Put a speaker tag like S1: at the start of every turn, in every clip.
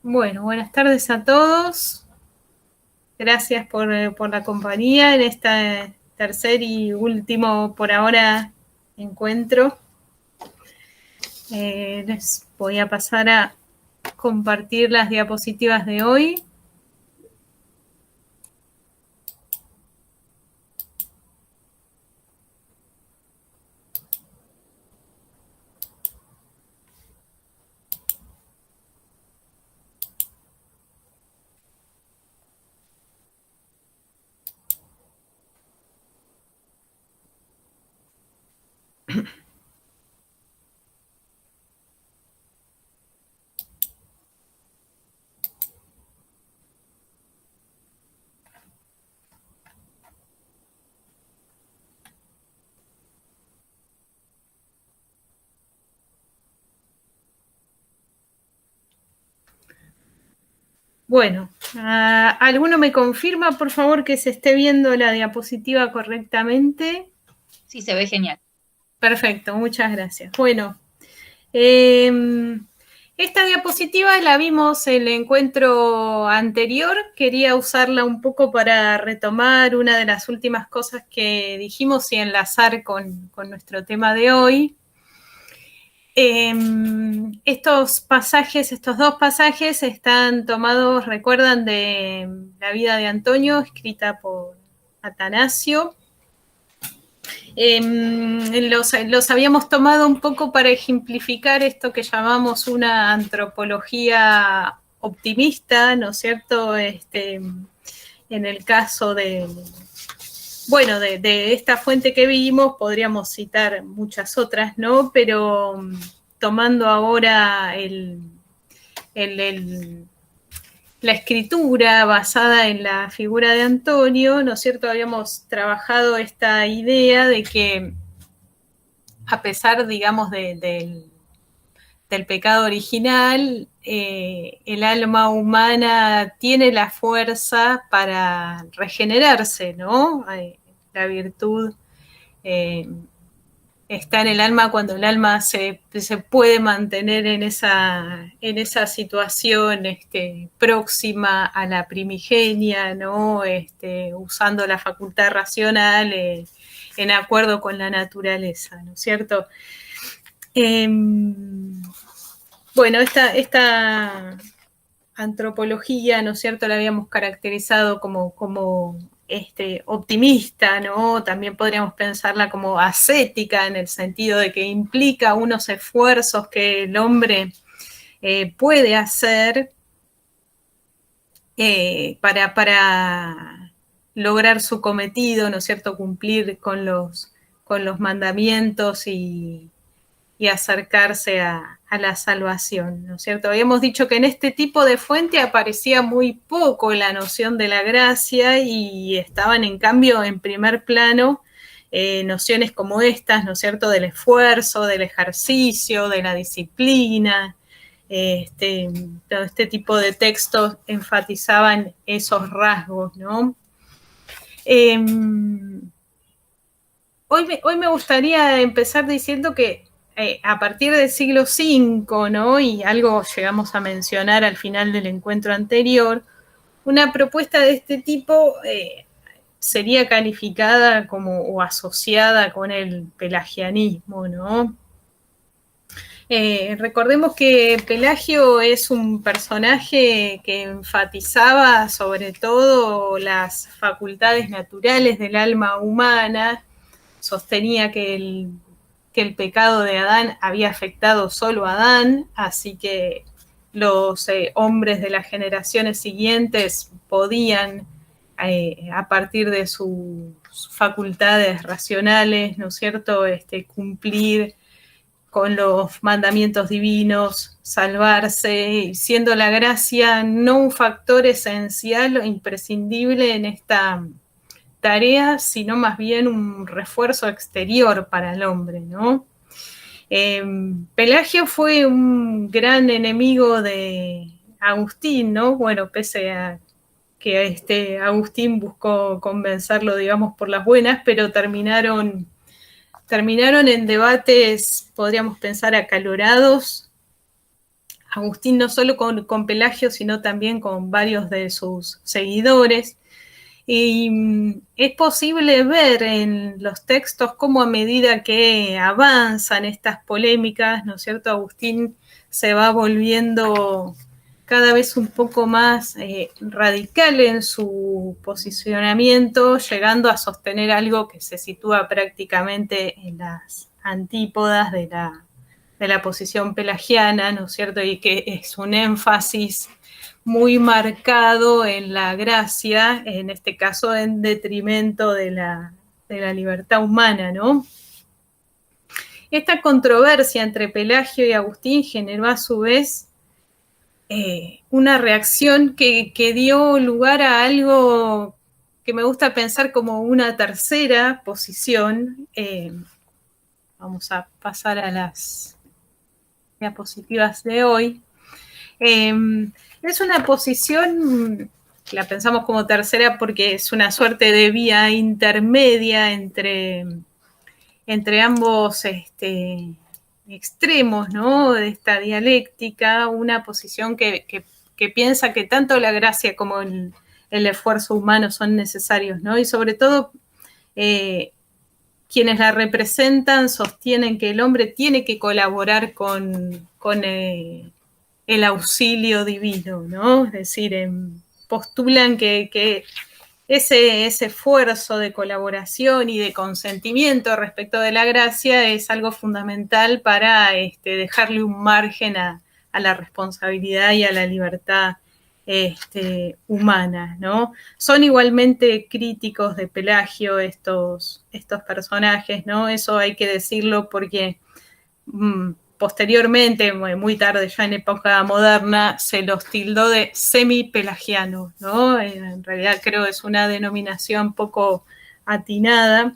S1: Bueno, buenas tardes a todos. Gracias por la compañía en este tercer y último, por ahora, encuentro. Les voy a pasar a compartir las diapositivas de hoy. Bueno, ¿alguno me confirma, por favor, que se esté viendo la diapositiva correctamente?
S2: Sí, se ve genial.
S1: Perfecto, muchas gracias. Bueno, esta diapositiva la vimos en el encuentro anterior. Quería usarla un poco para retomar una de las últimas cosas que dijimos y enlazar con nuestro tema de hoy. Estos dos pasajes están tomados, recuerdan, de la vida de Antonio, escrita por Atanasio. Los habíamos tomado un poco para ejemplificar esto que llamamos una antropología optimista, ¿no es cierto? En el caso de esta fuente que vimos, podríamos citar muchas otras, ¿no? Pero tomando ahora la escritura basada en la figura de Antonio, ¿no es cierto? Habíamos trabajado esta idea de que a pesar, digamos, del pecado original, el alma humana tiene la fuerza para regenerarse, ¿no? La virtud está en el alma cuando el alma se puede mantener en esa situación próxima a la primigenia, ¿no? Usando la facultad racional en acuerdo con la naturaleza, ¿no es cierto? Bueno, esta antropología, ¿no es cierto?, la habíamos caracterizado como optimista, ¿no? También podríamos pensarla como ascética, en el sentido de que implica unos esfuerzos que el hombre puede hacer para lograr su cometido, ¿no es cierto?, cumplir con los mandamientos y acercarse a la salvación, ¿no es cierto? Habíamos dicho que en este tipo de fuente aparecía muy poco la noción de la gracia y estaban en cambio en primer plano nociones como estas, ¿no es cierto?, del esfuerzo, del ejercicio, de la disciplina. Todo este tipo de textos enfatizaban esos rasgos, ¿no? Hoy me gustaría empezar diciendo que a partir del siglo V, ¿no? Y algo llegamos a mencionar al final del encuentro anterior, una propuesta de este tipo sería calificada como o asociada con el pelagianismo, ¿no? Recordemos que Pelagio es un personaje que enfatizaba sobre todo las facultades naturales del alma humana, sostenía que el pecado de Adán había afectado solo a Adán, así que los hombres de las generaciones siguientes podían, a partir de sus facultades racionales, ¿no es cierto?, cumplir con los mandamientos divinos, salvarse, siendo la gracia no un factor esencial o imprescindible en esta tarea, sino más bien un refuerzo exterior para el hombre, ¿no? Pelagio fue un gran enemigo de Agustín, ¿no? Bueno, pese a que Agustín buscó convencerlo, digamos, por las buenas, pero terminaron en debates, podríamos pensar, acalorados Agustín no solo con Pelagio, sino también con varios de sus seguidores. Y es posible ver en los textos cómo a medida que avanzan estas polémicas, ¿no es cierto?, Agustín se va volviendo cada vez un poco más radical en su posicionamiento, llegando a sostener algo que se sitúa prácticamente en las antípodas de la posición pelagiana, ¿no es cierto?, y que es un énfasis muy marcado en la gracia, en este caso en detrimento de la libertad humana, ¿no? Esta controversia entre Pelagio y Agustín generó a su vez una reacción que dio lugar a algo que me gusta pensar como una tercera posición. Vamos a pasar a las diapositivas de hoy. Es una posición, la pensamos como tercera porque es una suerte de vía intermedia entre ambos extremos, ¿no?, de esta dialéctica, una posición que piensa que tanto la gracia como el esfuerzo humano son necesarios, ¿no? Y sobre todo quienes la representan sostienen que el hombre tiene que colaborar con el auxilio divino, ¿no? Es decir, postulan que ese esfuerzo de colaboración y de consentimiento respecto de la gracia es algo fundamental para dejarle un margen a la responsabilidad y a la libertad humana, ¿no? Son igualmente críticos de Pelagio estos personajes, ¿no? Eso hay que decirlo porque posteriormente, muy tarde, ya en época moderna, se los tildó de semi-pelagianos, ¿no? En realidad creo que es una denominación poco atinada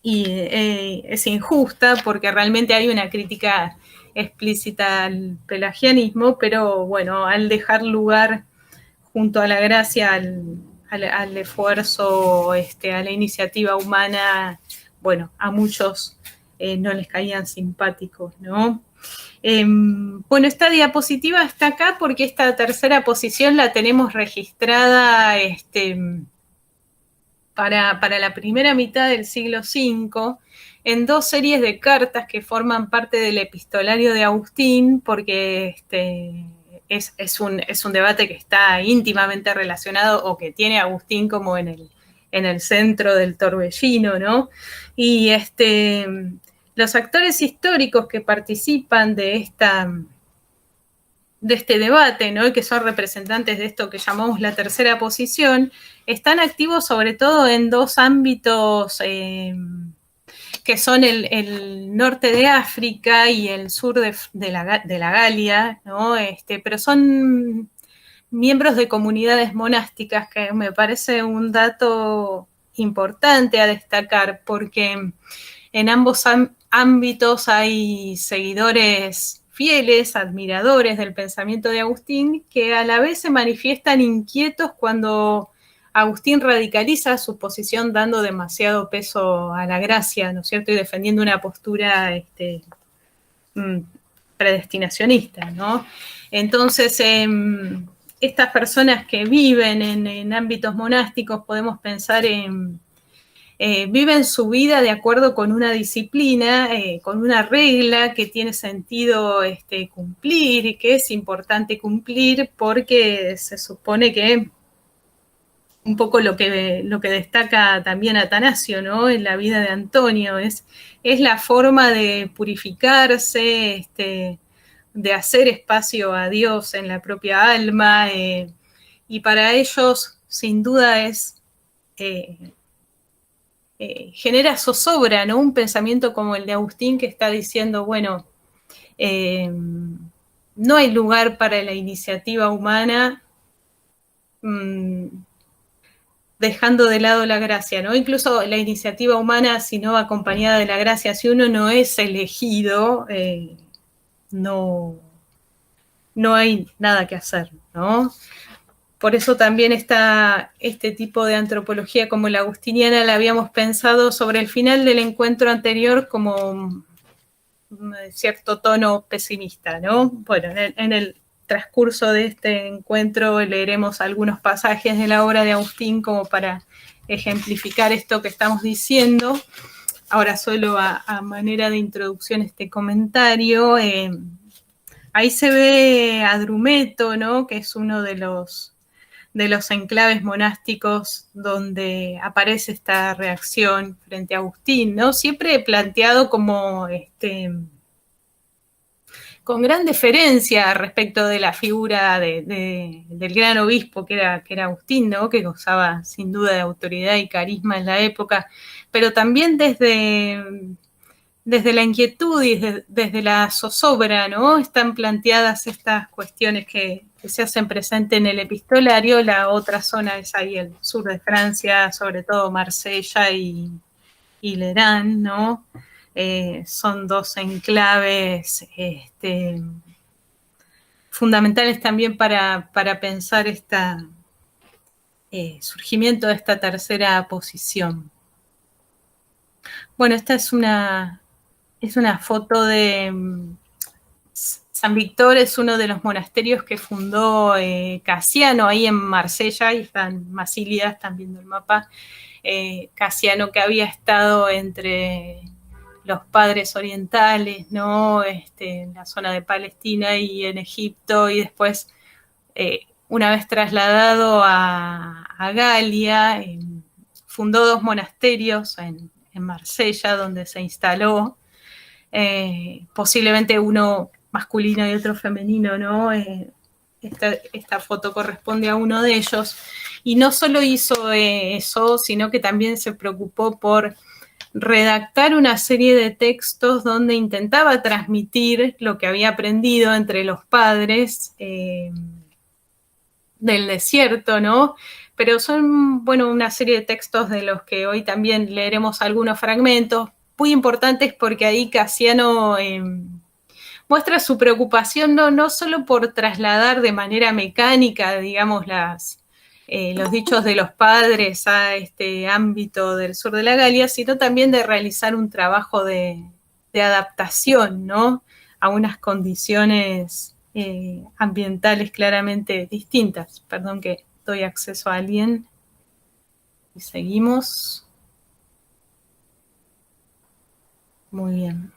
S1: y es injusta porque realmente hay una crítica explícita al pelagianismo, pero bueno, al dejar lugar junto a la gracia al esfuerzo, a la iniciativa humana, bueno, a muchos no les caían simpáticos, ¿no? Bueno, esta diapositiva está acá porque esta tercera posición la tenemos registrada para la primera mitad del siglo V en dos series de cartas que forman parte del epistolario de Agustín, porque es un debate que está íntimamente relacionado o que tiene a Agustín como en el centro del torbellino, ¿no? Y los actores históricos que participan de este debate, ¿no?, y que son representantes de esto que llamamos la tercera posición, están activos sobre todo en dos ámbitos que son el norte de África y el sur de la Galia, ¿no? Pero son miembros de comunidades monásticas, que me parece un dato importante a destacar, porque en ambos ámbitos hay seguidores fieles, admiradores del pensamiento de Agustín, que a la vez se manifiestan inquietos cuando Agustín radicaliza su posición dando demasiado peso a la gracia, ¿no es cierto?, y defendiendo una postura predestinacionista, ¿no? Entonces, estas personas que viven en ámbitos monásticos, podemos pensar viven su vida de acuerdo con una disciplina, con una regla que tiene sentido cumplir y que es importante cumplir porque se supone que un poco lo que destaca también Atanasio, ¿no?, en la vida de Antonio, es la forma de purificarse, de hacer espacio a Dios en la propia alma, y para ellos, sin duda, genera zozobra, ¿no?, un pensamiento como el de Agustín, que está diciendo, bueno, no hay lugar para la iniciativa humana, dejando de lado la gracia, ¿no? Incluso la iniciativa humana, si no va acompañada de la gracia, si uno no es elegido, no hay nada que hacer, ¿no? Por eso también está este tipo de antropología como la agustiniana, la habíamos pensado sobre el final del encuentro anterior como cierto tono pesimista, ¿no? Bueno, en el transcurso de este encuentro leeremos algunos pasajes de la obra de Agustín como para ejemplificar esto que estamos diciendo. Ahora solo a manera de introducción este comentario, ahí se ve a Drumeto, ¿no? Que es uno de los enclaves monásticos donde aparece esta reacción frente a Agustín, ¿no? Siempre planteado como con gran deferencia respecto de la figura del gran obispo que era Agustín, ¿no? Que gozaba sin duda de autoridad y carisma en la época, pero también desde la inquietud y desde la zozobra, ¿no? Están planteadas estas cuestiones que se hacen presente en el epistolario. La otra zona es ahí el sur de Francia, sobre todo Marsella y Lerán, ¿no? Son dos enclaves fundamentales también para pensar surgimiento de esta tercera posición. Bueno, esta es una foto de San Víctor, es uno de los monasterios que fundó Casiano ahí en Marsella, ahí están Masílidas, están viendo el mapa. Casiano, que había estado entre los padres orientales, ¿no? En la zona de Palestina y en Egipto, y después, una vez trasladado a Galia, fundó dos monasterios en Marsella, donde se instaló, posiblemente uno masculino y otro femenino, ¿no? Esta foto corresponde a uno de ellos, y no solo hizo eso, sino que también se preocupó por redactar una serie de textos donde intentaba transmitir lo que había aprendido entre los padres del desierto, ¿no? Pero son, bueno, una serie de textos de los que hoy también leeremos algunos fragmentos, muy importantes porque ahí Casiano muestra su preocupación no solo por trasladar de manera mecánica, digamos, los dichos de los padres a este ámbito del sur de la Galia, sino también de realizar un trabajo de adaptación, ¿no? A unas condiciones ambientales claramente distintas. Perdón que doy acceso a alguien. Y seguimos. Muy bien.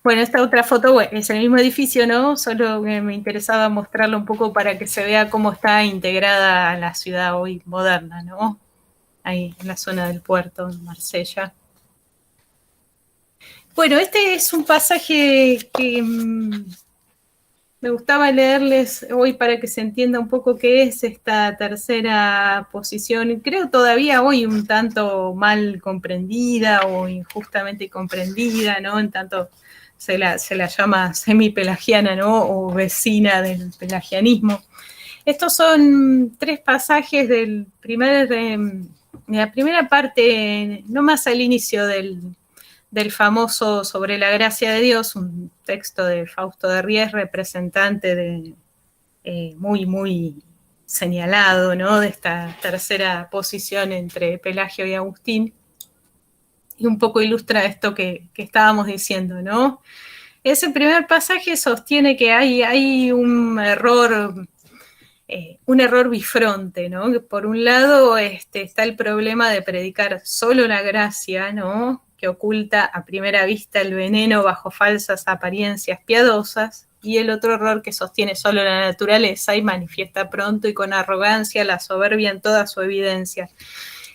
S1: Bueno, esta otra foto, bueno, es el mismo edificio, ¿no? Solo me interesaba mostrarlo un poco para que se vea cómo está integrada la ciudad hoy moderna, ¿no? Ahí en la zona del puerto, en Marsella. Bueno, este es un pasaje que me gustaba leerles hoy para que se entienda un poco qué es esta tercera posición. Creo todavía hoy un tanto mal comprendida o injustamente comprendida, ¿no? En tanto se la llama semipelagiana, ¿no? O vecina del pelagianismo. Estos son tres pasajes de la primera parte, no más al inicio del famoso Sobre la gracia de Dios, un texto de Fausto de Ries, representante muy, muy señalado, ¿no? De esta tercera posición entre Pelagio y Agustín. Y un poco ilustra esto que estábamos diciendo, ¿no? Ese primer pasaje sostiene que hay un error bifronte, ¿no? Que por un lado está el problema de predicar solo la gracia, ¿no? Que oculta a primera vista el veneno bajo falsas apariencias piadosas, y el otro error que sostiene solo la naturaleza y manifiesta pronto y con arrogancia la soberbia en toda su evidencia.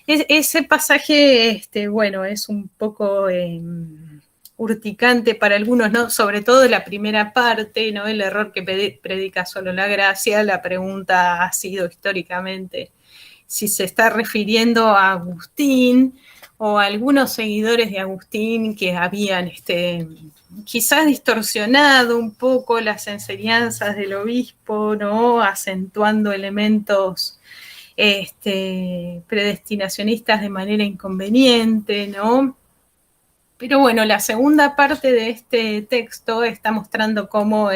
S1: Ese pasaje, bueno, es un poco urticante para algunos, ¿no? Sobre todo la primera parte, ¿no? El error que predica solo la gracia. La pregunta ha sido históricamente si se está refiriendo a Agustín o a algunos seguidores de Agustín que habían quizás distorsionado un poco las enseñanzas del obispo, ¿no? Acentuando elementos predestinacionistas de manera inconveniente, ¿no? Pero bueno, la segunda parte de este texto está mostrando cómo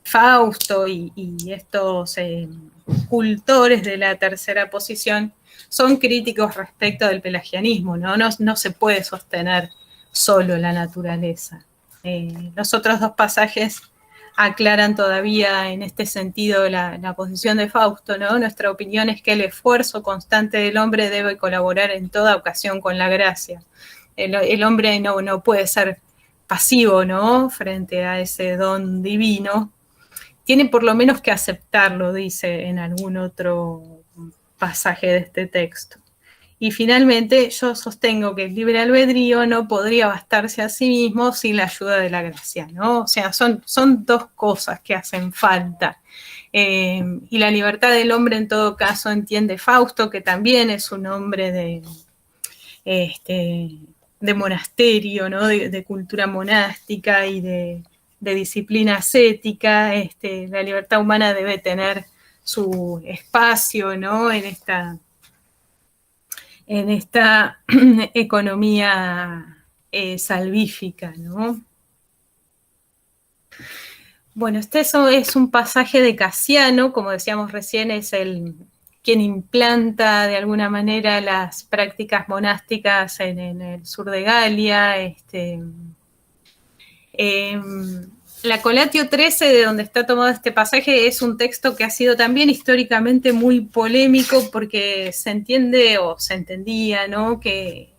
S1: Fausto y estos cultores de la tercera posición son críticos respecto del pelagianismo, ¿no? No se puede sostener solo la naturaleza. Los otros dos pasajes aclaran todavía en este sentido la posición de Fausto, ¿no? Nuestra opinión es que el esfuerzo constante del hombre debe colaborar en toda ocasión con la gracia. El hombre no puede ser pasivo, ¿no? Frente a ese don divino. Tiene por lo menos que aceptarlo, dice en algún otro pasaje de este texto. Y finalmente yo sostengo que el libre albedrío no podría bastarse a sí mismo sin la ayuda de la gracia, ¿no? O sea, son dos cosas que hacen falta. Y la libertad del hombre en todo caso entiende Fausto, que también es un hombre de monasterio, ¿no? De cultura monástica y de disciplina ascética. La libertad humana debe tener su espacio, ¿no? En esta economía salvífica, ¿no? Bueno, este es un pasaje de Casiano, como decíamos recién, es quien implanta de alguna manera las prácticas monásticas en el sur de Galia. La Colatio 13, de donde está tomado este pasaje, es un texto que ha sido también históricamente muy polémico porque se entiende o se entendía, ¿no?, que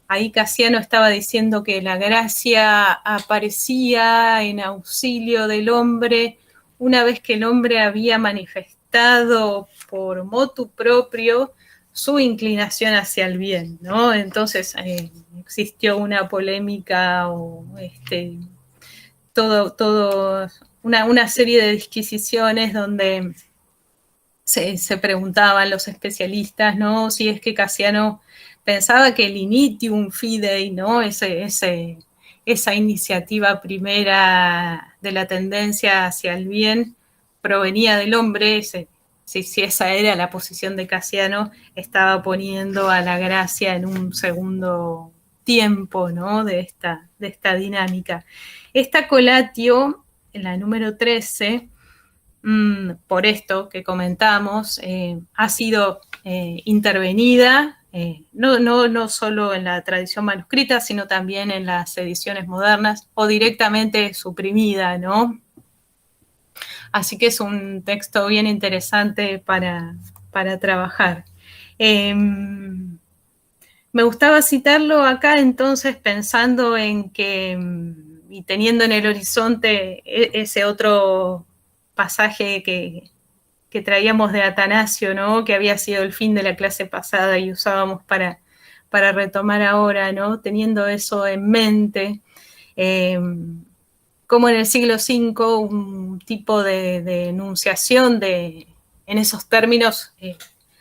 S1: ahí Casiano estaba diciendo que la gracia aparecía en auxilio del hombre una vez que el hombre había manifestado por motu propio su inclinación hacia el bien, ¿no? Entonces existió una polémica o una serie de disquisiciones donde se preguntaban los especialistas, ¿no?, si es que Casiano pensaba que el initium fidei, ¿no?, esa iniciativa primera de la tendencia hacia el bien provenía del hombre. Si esa era la posición de Casiano, estaba poniendo a la gracia en un segundo tiempo, ¿no?, de esta dinámica. Esta Colatio, en la número 13, por esto que comentamos, ha sido intervenida, no solo en la tradición manuscrita, sino también en las ediciones modernas, o directamente suprimida, ¿no? Así que es un texto bien interesante para trabajar. Me gustaba citarlo acá entonces pensando en que, y teniendo en el horizonte ese otro pasaje que traíamos de Atanasio, ¿no?, que había sido el fin de la clase pasada y usábamos para retomar ahora, ¿no?, teniendo eso en mente, como en el siglo V un tipo de enunciación en esos términos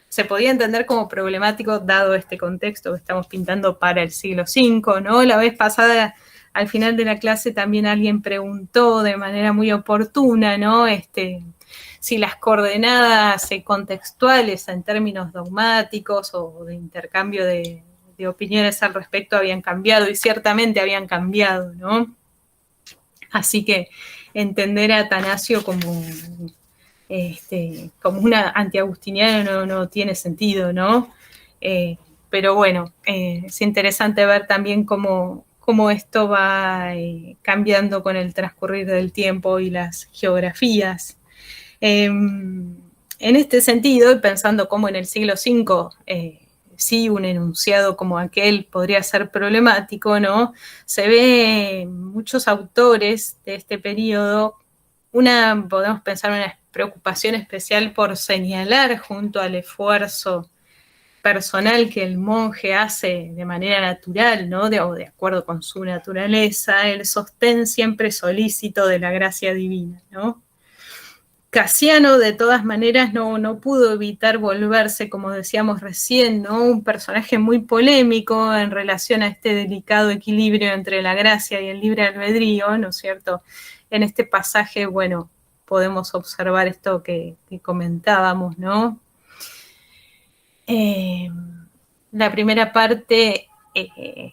S1: se podía entender como problemático dado este contexto que estamos pintando para el siglo V, ¿no? La vez pasada, al final de la clase, también alguien preguntó de manera muy oportuna, ¿no?, si las coordenadas contextuales en términos dogmáticos o de intercambio de opiniones al respecto habían cambiado, y ciertamente habían cambiado, ¿no? Así que entender a Atanasio como una antiagustiniana no tiene sentido, ¿no? Pero bueno, es interesante ver también cómo esto va cambiando con el transcurrir del tiempo y las geografías. En este sentido, y pensando cómo en el siglo V sí un enunciado como aquel podría ser problemático, ¿no?, se ve muchos autores de este periodo, podemos pensar una preocupación especial por señalar junto al esfuerzo personal que el monje hace de manera natural, ¿no?, de acuerdo con su naturaleza, el sostén siempre solícito de la gracia divina, ¿no? Casiano, de todas maneras, no pudo evitar volverse, como decíamos recién, ¿no?, un personaje muy polémico en relación a este delicado equilibrio entre la gracia y el libre albedrío, ¿no es cierto? En este pasaje, bueno, podemos observar esto que comentábamos, ¿no? La primera parte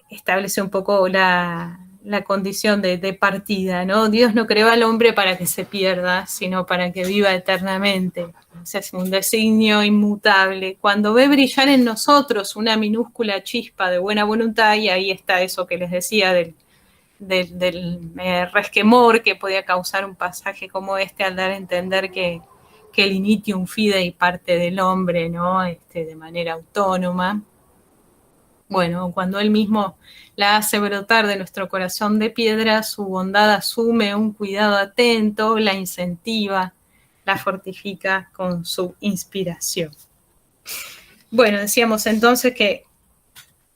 S1: establece un poco la la condición de partida, ¿no? Dios no creó al hombre para que se pierda, sino para que viva eternamente. Ese es un designio inmutable. Cuando ve brillar en nosotros una minúscula chispa de buena voluntad, y ahí está eso que les decía del resquemor que podía causar un pasaje como este al dar a entender que el initium fidei parte del hombre, ¿no? De manera autónoma. Bueno, cuando Él mismo la hace brotar de nuestro corazón de piedra, su bondad asume un cuidado atento, la incentiva, la fortifica con su inspiración. Bueno, decíamos entonces que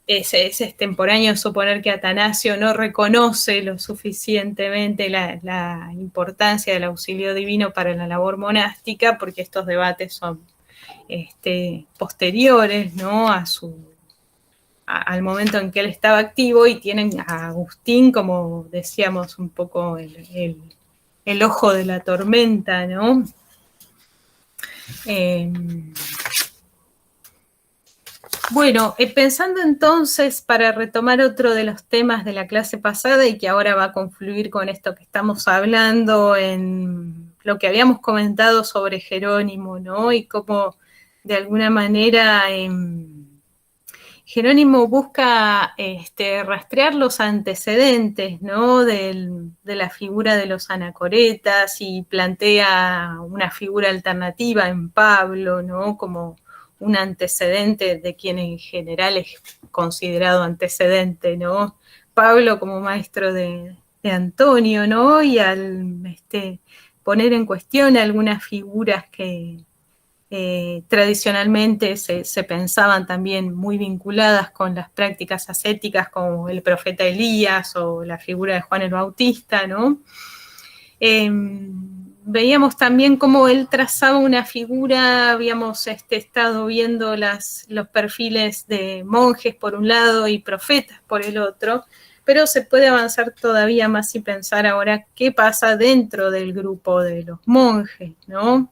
S1: es extemporáneo suponer que Atanasio no reconoce lo suficientemente la importancia del auxilio divino para la labor monástica, porque estos debates son posteriores, ¿no? Al momento en que él estaba activo, y tienen a Agustín, como decíamos, un poco el ojo de la tormenta, ¿no? Bueno, pensando entonces, para retomar otro de los temas de la clase pasada y que ahora va a confluir con esto que estamos hablando, en lo que habíamos comentado sobre Jerónimo, ¿no? Y cómo de alguna manera Jerónimo busca rastrear los antecedentes, ¿no? de la figura de los anacoretas, y plantea una figura alternativa en Pablo, ¿no? Como un antecedente de quien en general es considerado antecedente, ¿no? Pablo como maestro de Antonio, ¿no? Y al poner en cuestión algunas figuras que tradicionalmente se pensaban también muy vinculadas con las prácticas ascéticas, como el profeta Elías o la figura de Juan el Bautista, ¿no? Veíamos también cómo él trazaba una figura. Habíamos estado viendo los perfiles de monjes por un lado y profetas por el otro, pero se puede avanzar todavía más y pensar ahora qué pasa dentro del grupo de los monjes, ¿no?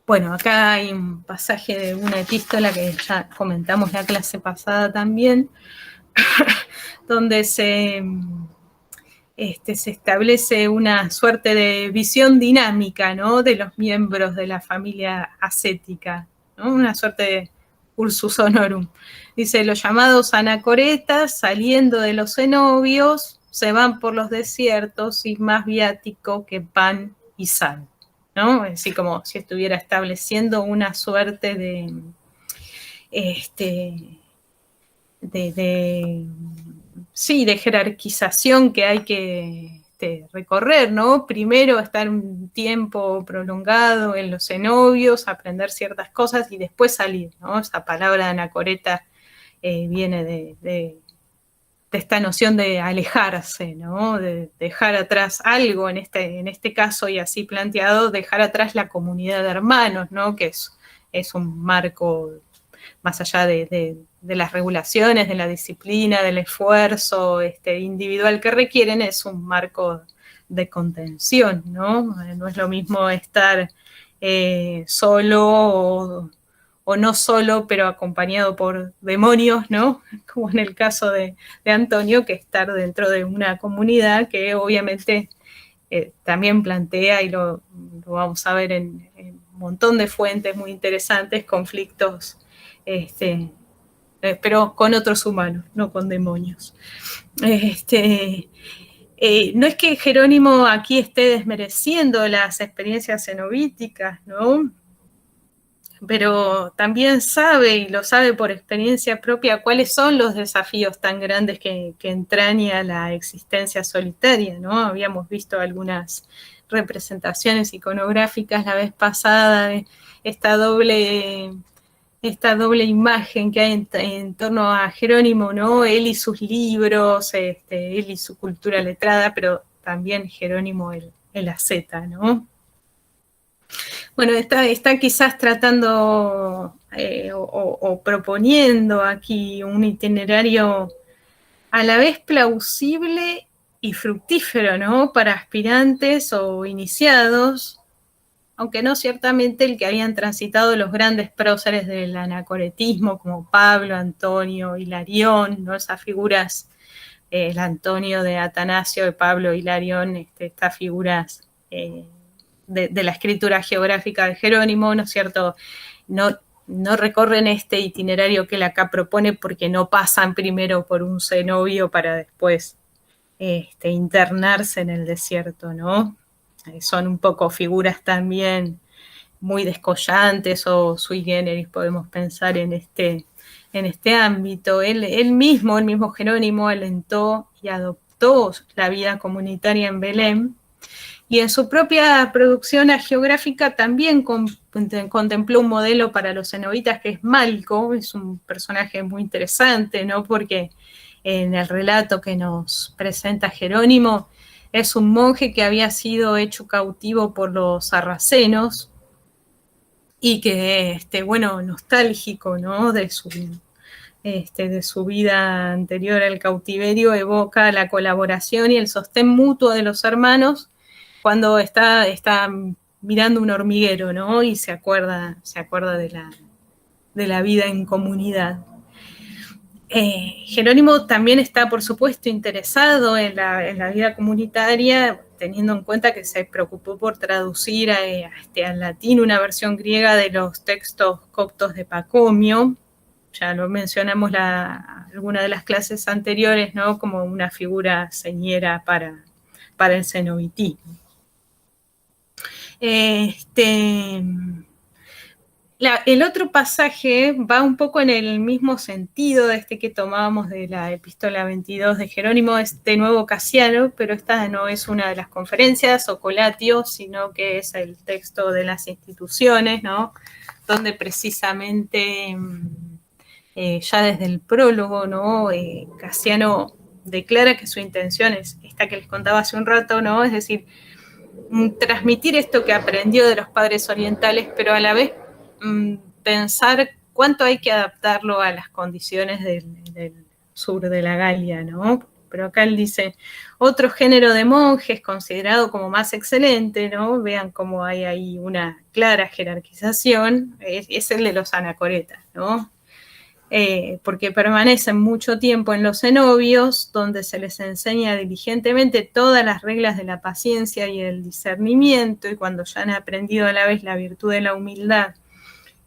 S1: Bueno, acá hay un pasaje de una epístola que ya comentamos la clase pasada también, donde se establece una suerte de visión dinámica, ¿no? De los miembros de la familia ascética, ¿no? Una suerte de cursus honorum. Dice: los llamados anacoretas, saliendo de los cenobios, se van por los desiertos sin más viático que pan y sal, ¿no? Así como si estuviera estableciendo una suerte de jerarquización que hay que recorrer, ¿no? Primero estar un tiempo prolongado en los cenobios, aprender ciertas cosas y después salir, ¿no? Esa palabra de anacoreta viene de esta noción de alejarse, ¿no? De dejar atrás algo, en este caso, y así planteado, dejar atrás la comunidad de hermanos, ¿no? Que es un marco más allá de las regulaciones, de la disciplina, del esfuerzo individual que requieren, es un marco de contención, ¿no? No es lo mismo estar solo o no solo, pero acompañado por demonios, ¿no? Como en el caso de Antonio, que estar dentro de una comunidad que obviamente también plantea, y lo vamos a ver en un montón de fuentes muy interesantes, conflictos pero con otros humanos, no con demonios. No es que Jerónimo aquí esté desmereciendo las experiencias cenobíticas, ¿no? Pero también sabe, y lo sabe por experiencia propia, cuáles son los desafíos tan grandes que entraña la existencia solitaria, ¿no? Habíamos visto algunas representaciones iconográficas la vez pasada de esta doble imagen que hay en torno a Jerónimo, ¿no? Él y sus libros, él y su cultura letrada, pero también Jerónimo el asceta, ¿no? Bueno, está quizás tratando o proponiendo aquí un itinerario a la vez plausible y fructífero, ¿no? Para aspirantes o iniciados, aunque no ciertamente el que habían transitado los grandes próceres del anacoretismo, como Pablo, Antonio, Hilarión, ¿no? Esas figuras el Antonio de Atanasio, de Pablo Hilarión, estas figuras de la escritura geográfica de Jerónimo, ¿no es cierto? No recorren este itinerario que él acá propone porque no pasan primero por un cenobio para después internarse en el desierto, ¿no? Son un poco figuras también muy descollantes o sui generis, podemos pensar en este ámbito. Él mismo Jerónimo, alentó y adoptó la vida comunitaria en Belén, y en su propia producción geográfica también contempló un modelo para los cenobitas que es Malco. Es un personaje muy interesante, ¿no? Porque en el relato que nos presenta Jerónimo es un monje que había sido hecho cautivo por los sarracenos y que, bueno, nostálgico, ¿no? De su vida anterior al cautiverio, evoca la colaboración y el sostén mutuo de los hermanos cuando está mirando un hormiguero, ¿no? Y se acuerda de la vida en comunidad. Jerónimo también está, por supuesto, interesado en la vida comunitaria, teniendo en cuenta que se preocupó por traducir al latín una versión griega de los textos coptos de Pacomio. Ya lo mencionamos alguna de las clases anteriores, ¿no? Como una figura señera para el cenobitismo. El otro pasaje va un poco en el mismo sentido de que tomábamos de la epístola 22 de Jerónimo, es de nuevo Casiano, pero esta no es una de las conferencias o colatio, sino que es el texto de las instituciones, ¿no? Donde precisamente ya desde el prólogo, ¿no? Casiano declara que su intención es esta que les contaba hace un rato, ¿no? Es decir, transmitir esto que aprendió de los padres orientales, pero a la vez pensar cuánto hay que adaptarlo a las condiciones del sur de la Galia, ¿no? Pero acá él dice, otro género de monjes considerado como más excelente, ¿no? Vean cómo hay ahí una clara jerarquización, es el de los anacoretas, ¿no? Porque permanecen mucho tiempo en los cenobios, donde se les enseña diligentemente todas las reglas de la paciencia y el discernimiento, y cuando ya han aprendido a la vez la virtud de la humildad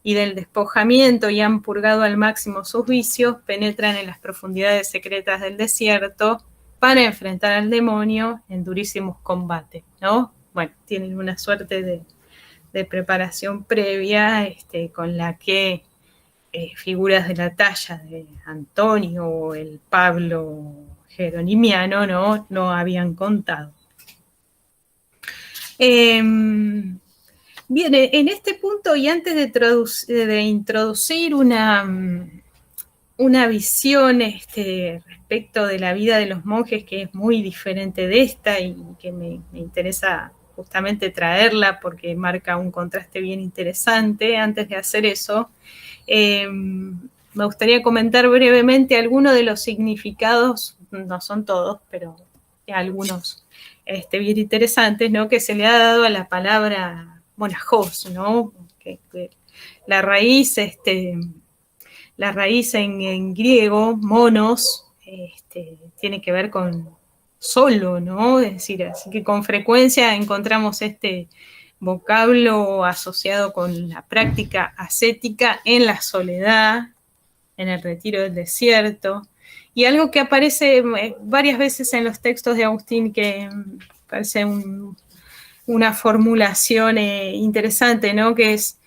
S1: y del despojamiento y han purgado al máximo sus vicios, penetran en las profundidades secretas del desierto para enfrentar al demonio en durísimos combates, ¿no? Bueno, tienen una suerte de preparación previa con la que figuras de la talla de Antonio o el Pablo jeronimiano no habían contado. Bien, en este punto y antes de introducir una visión respecto de la vida de los monjes que es muy diferente de esta y que me interesa justamente traerla porque marca un contraste bien interesante, antes de hacer eso, me gustaría comentar brevemente algunos de los significados, no son todos, pero algunos bien interesantes, ¿no? Que se le ha dado a la palabra monajos, ¿no? Que la raíz en griego, monos, tiene que ver con solo, ¿no? Es decir, así que con frecuencia encontramos este vocablo asociado con la práctica ascética en la soledad, en el retiro del desierto, y algo que aparece varias veces en los textos de Agustín, que parece una formulación interesante, ¿no? Que es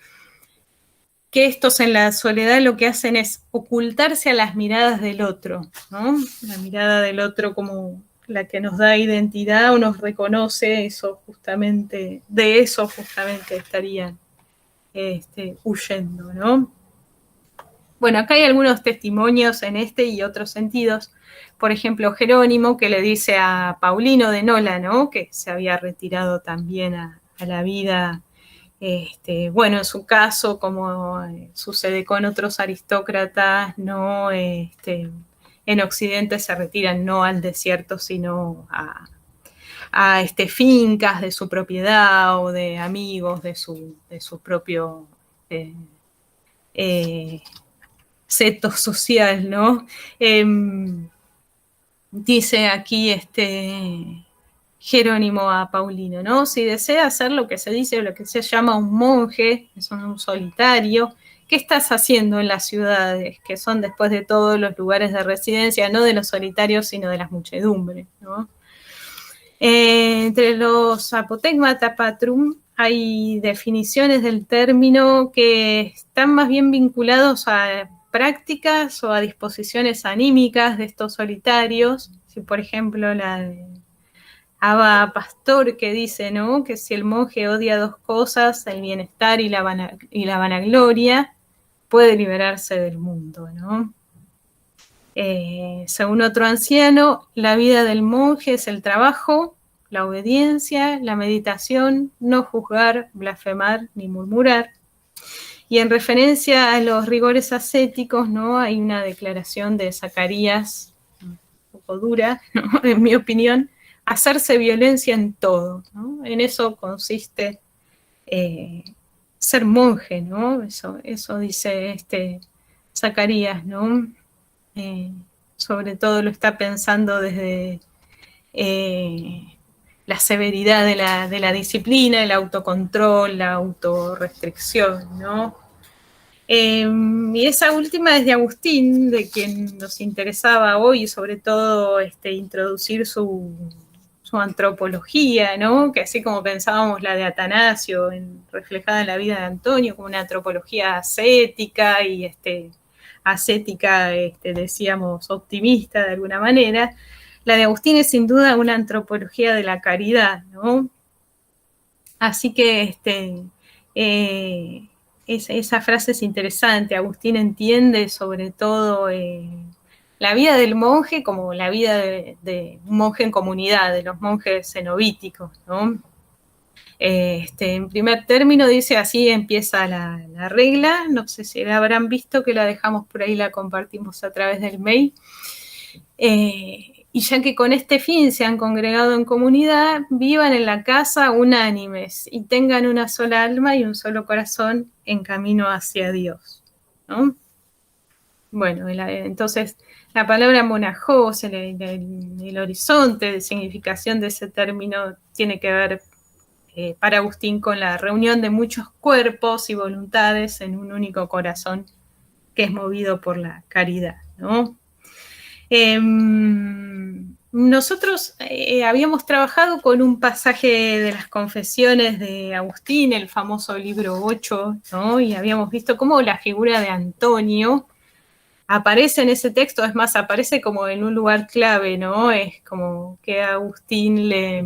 S1: que estos en la soledad lo que hacen es ocultarse a las miradas del otro, ¿no? La mirada del otro como la que nos da identidad o nos reconoce, de eso justamente estarían huyendo, ¿no? Bueno, acá hay algunos testimonios en este y otros sentidos. Por ejemplo, Jerónimo, que le dice a Paulino de Nola, ¿no? Que se había retirado también a la vida. Bueno, en su caso, como sucede con otros aristócratas, no, en Occidente se retiran no al desierto, sino a fincas de su propiedad o de amigos de su propio seto social, ¿no? dice aquí Jerónimo a Paulino, ¿no? Si desea hacer lo que se dice, lo que se llama un monje, es un solitario, ¿qué estás haciendo en las ciudades, que son después de todo los lugares de residencia, no de los solitarios, sino de las muchedumbres, ¿no? Entre los apotegmata patrum hay definiciones del término que están más bien vinculados a prácticas o a disposiciones anímicas de estos solitarios. Si, por ejemplo, la de Abba Pastor, que dice, ¿no?, que si el monje odia dos cosas, el bienestar y la vanagloria, puede liberarse del mundo, ¿no? Según otro anciano, la vida del monje es el trabajo, la obediencia, la meditación, no juzgar, blasfemar ni murmurar. Y en referencia a los rigores ascéticos, ¿no?, hay una declaración de Zacarías, un poco dura, ¿no?, en mi opinión, hacerse violencia en todo, ¿no? En eso consiste ser monje, ¿no? Eso dice Zacarías, ¿no? Sobre todo lo está pensando desde la severidad de la disciplina, el autocontrol, la autorrestricción, ¿no? Y esa última es de Agustín, de quien nos interesaba hoy, sobre todo introducir su antropología, ¿no? Que así como pensábamos la de Atanasio, reflejada en la vida de Antonio, como una antropología ascética y ascética, decíamos, optimista de alguna manera, la de Agustín es sin duda una antropología de la caridad, ¿no? Así que esa frase es interesante. Agustín entiende sobre todo la vida del monje como la vida de un monje en comunidad, de los monjes cenobíticos, ¿no? En primer término dice, así empieza la regla, no sé si la habrán visto, que la dejamos por ahí, la compartimos a través del mail. Y ya que con este fin se han congregado en comunidad, vivan en la casa unánimes y tengan una sola alma y un solo corazón en camino hacia Dios, ¿no? Bueno, entonces la palabra monajos, el horizonte de significación de ese término tiene que ver para Agustín con la reunión de muchos cuerpos y voluntades en un único corazón que es movido por la caridad, ¿no? Nosotros habíamos trabajado con un pasaje de las Confesiones de Agustín, el famoso libro 8, ¿no? Y habíamos visto cómo la figura de Antonio aparece en ese texto, es más, aparece como en un lugar clave, ¿no? Es como que Agustín le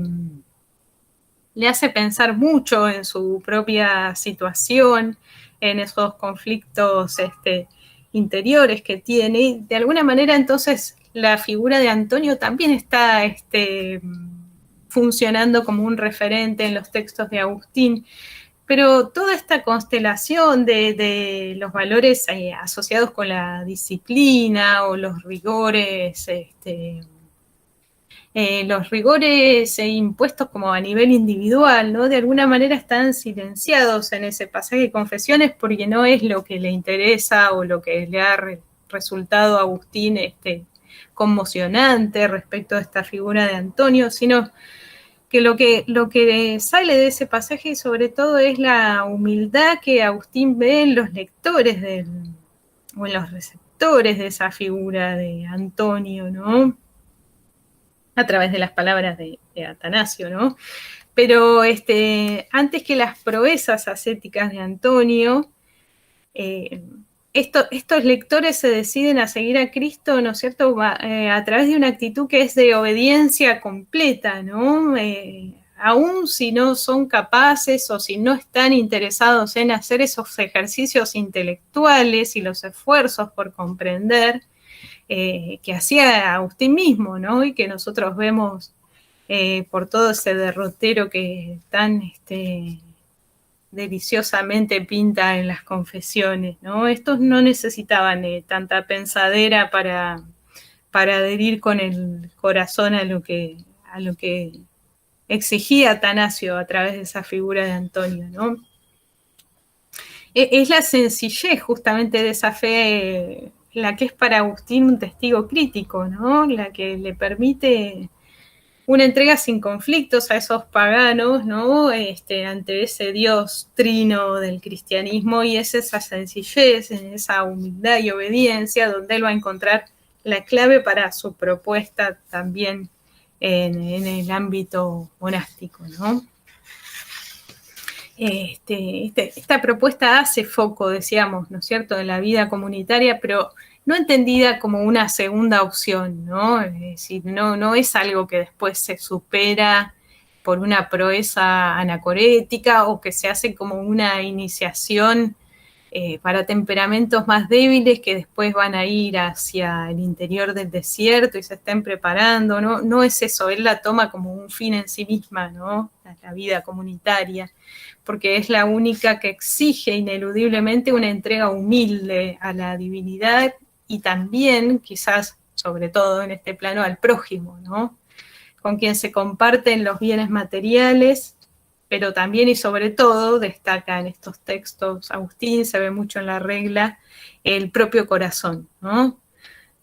S1: hace pensar mucho en su propia situación, en esos conflictos interiores que tiene. Y de alguna manera, entonces, la figura de Antonio también está funcionando como un referente en los textos de Agustín. Pero toda esta constelación de los valores asociados con la disciplina o los rigores, impuestos como a nivel individual, ¿no? De alguna manera están silenciados en ese pasaje de Confesiones porque no es lo que le interesa o lo que le ha resultado a Agustín conmocionante respecto a esta figura de Antonio, sino que lo que sale de ese pasaje sobre todo es la humildad que Agustín ve en los lectores o en los receptores de esa figura de Antonio, ¿no? A través de las palabras de Atanasio, ¿no? Pero antes que las proezas ascéticas de Antonio, estos lectores se deciden a seguir a Cristo, ¿no es cierto?, a través de una actitud que es de obediencia completa, ¿no? Aún si no son capaces o si no están interesados en hacer esos ejercicios intelectuales y los esfuerzos por comprender, que hacía Agustín mismo, ¿no? Y que nosotros vemos por todo ese derrotero que tan deliciosamente pinta en las Confesiones, ¿no? Estos no necesitaban tanta pensadera para adherir con el corazón a lo que exigía Atanasio a través de esa figura de Antonio, ¿no? Es la sencillez justamente de esa fe la que es para Agustín un testigo crítico, ¿no? La que le permite una entrega sin conflictos a esos paganos, ¿no? Ante ese Dios trino del cristianismo, y es esa sencillez, en esa humildad y obediencia donde él va a encontrar la clave para su propuesta también en el ámbito monástico, ¿no? Esta propuesta hace foco, decíamos, ¿no es cierto?, en la vida comunitaria, pero no entendida como una segunda opción, ¿no? Es decir, no es algo que después se supera por una proeza anacorética o que se hace como una iniciación para temperamentos más débiles que después van a ir hacia el interior del desierto y se estén preparando, ¿no? No es eso, él la toma como un fin en sí misma, ¿no? La vida comunitaria, porque es la única que exige ineludiblemente una entrega humilde a la divinidad y también, quizás, sobre todo en este plano, al prójimo, ¿no? Con quien se comparten los bienes materiales, pero también y sobre todo destaca en estos textos Agustín, se ve mucho en la regla, el propio corazón, ¿no?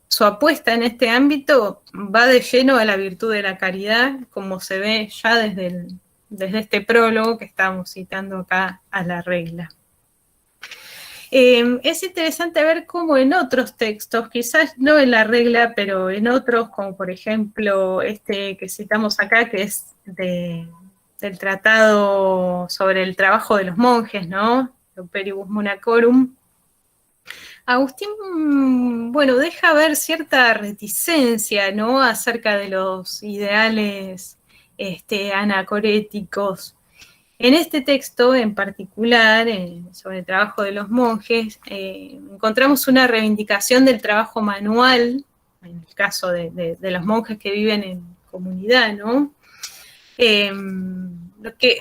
S1: Su apuesta en este ámbito va de lleno a la virtud de la caridad, como se ve ya desde este prólogo que estamos citando acá a la regla. Es interesante ver cómo en otros textos, quizás no en la regla, pero en otros, como por ejemplo este que citamos acá, que es del tratado sobre el trabajo de los monjes, ¿no? Operibus Monacorum, Agustín, bueno, deja ver cierta reticencia, ¿no?, acerca de los ideales anacoréticos. En este texto en particular, sobre el trabajo de los monjes, encontramos una reivindicación del trabajo manual, en el caso de los monjes que viven en comunidad, ¿no? Lo que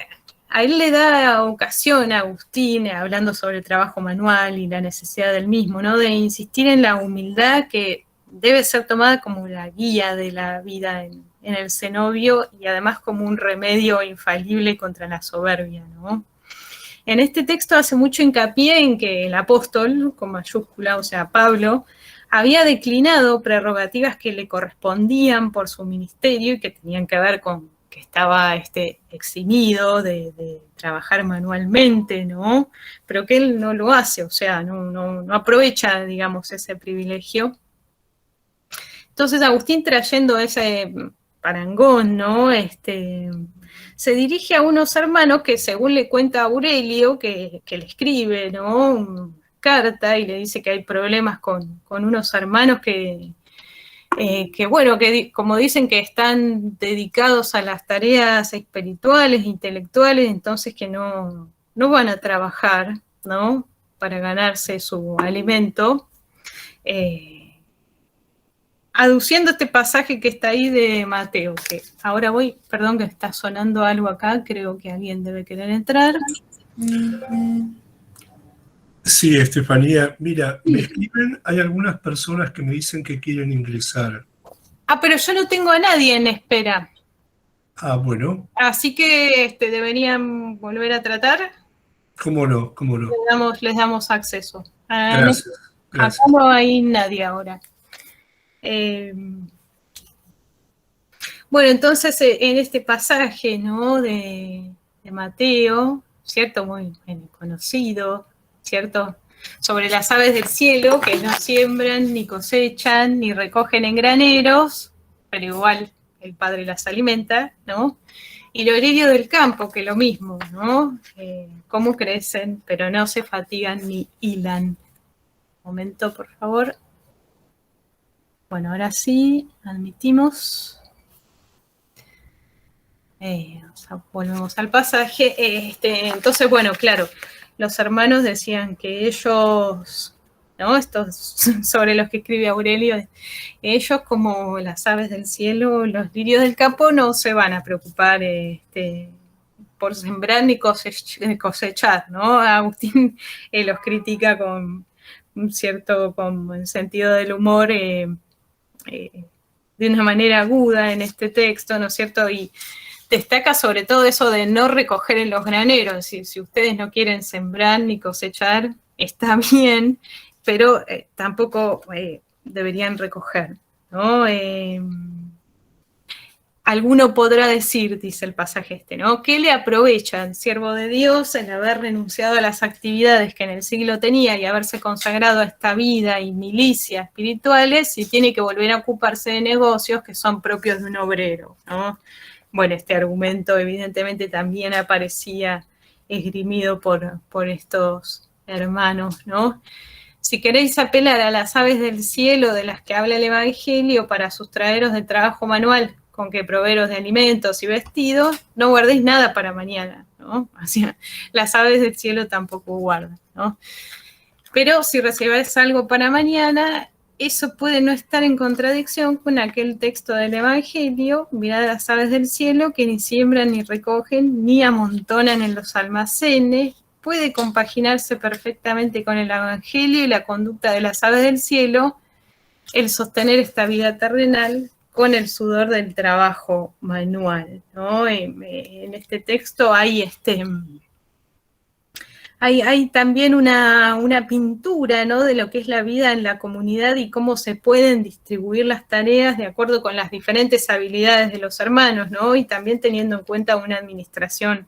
S1: a él le da ocasión a Agustín, hablando sobre el trabajo manual y la necesidad del mismo, ¿no?, de insistir en la humildad que debe ser tomada como la guía de la vida en el cenobio y además como un remedio infalible contra la soberbia, ¿no? En este texto hace mucho hincapié en que el apóstol, con mayúscula, o sea, Pablo, había declinado prerrogativas que le correspondían por su ministerio y que tenían que ver con que estaba eximido de trabajar manualmente, ¿no? Pero que él no lo hace, o sea, no aprovecha, digamos, ese privilegio. Entonces Agustín, trayendo ese parangón, ¿no?, se dirige a unos hermanos que, según le cuenta Aurelio, que le escribe, ¿no?, una carta y le dice que hay problemas con unos hermanos que bueno, que como dicen que están dedicados a las tareas espirituales, intelectuales, entonces que no van a trabajar, ¿no?, para ganarse su alimento, aduciendo este pasaje que está ahí de Mateo, que ahora perdón que está sonando algo acá, creo que alguien debe querer entrar.
S2: Sí, Estefanía, mira, me escriben, hay algunas personas que me dicen que quieren ingresar.
S1: Pero yo no tengo a nadie en espera.
S2: Bueno.
S1: Así que deberían volver a tratar.
S2: ¿Cómo no? ¿Cómo no?
S1: Les damos acceso.
S2: Gracias.
S1: Acá no hay nadie ahora. Bueno, entonces en este pasaje, ¿no?, de Mateo, ¿cierto?, muy conocido, ¿cierto?, sobre las aves del cielo que no siembran, ni cosechan, ni recogen en graneros, pero igual el Padre las alimenta, ¿no? Y los lirios del campo, que lo mismo, ¿no? Cómo crecen, pero no se fatigan ni hilan. Un momento, por favor. Bueno, ahora sí, admitimos. Volvemos al pasaje. Entonces, bueno, claro, los hermanos decían que ellos, ¿no?, estos sobre los que escribe Aurelio, ellos, como las aves del cielo, los lirios del campo, no se van a preocupar por sembrar ni cosechar, ¿no? Agustín los critica con un cierto con sentido del humor, de una manera aguda en este texto, ¿no es cierto? Y destaca sobre todo eso de no recoger en los graneros. Si ustedes no quieren sembrar ni cosechar, está bien, pero tampoco deberían recoger, ¿no? Alguno podrá decir, dice el pasaje ¿no? ¿Qué le aprovecha al siervo de Dios el haber renunciado a las actividades que en el siglo tenía y haberse consagrado a esta vida y milicia espirituales si tiene que volver a ocuparse de negocios que son propios de un obrero, ¿no? Bueno, este argumento evidentemente también aparecía esgrimido por estos hermanos, ¿no? Si queréis apelar a las aves del cielo de las que habla el Evangelio para sustraeros del trabajo manual con que proveeros de alimentos y vestidos, no guardéis nada para mañana, ¿no? O sea, las aves del cielo tampoco guardan, ¿no? Pero si reserváis algo para mañana, eso puede no estar en contradicción con aquel texto del Evangelio, mirad a las aves del cielo que ni siembran ni recogen ni amontonan en los almacenes, puede compaginarse perfectamente con el Evangelio y la conducta de las aves del cielo, el sostener esta vida terrenal con el sudor del trabajo manual, ¿no? En este texto hay hay también una pintura, ¿no? De lo que es la vida en la comunidad y cómo se pueden distribuir las tareas de acuerdo con las diferentes habilidades de los hermanos, ¿no? Y también teniendo en cuenta una administración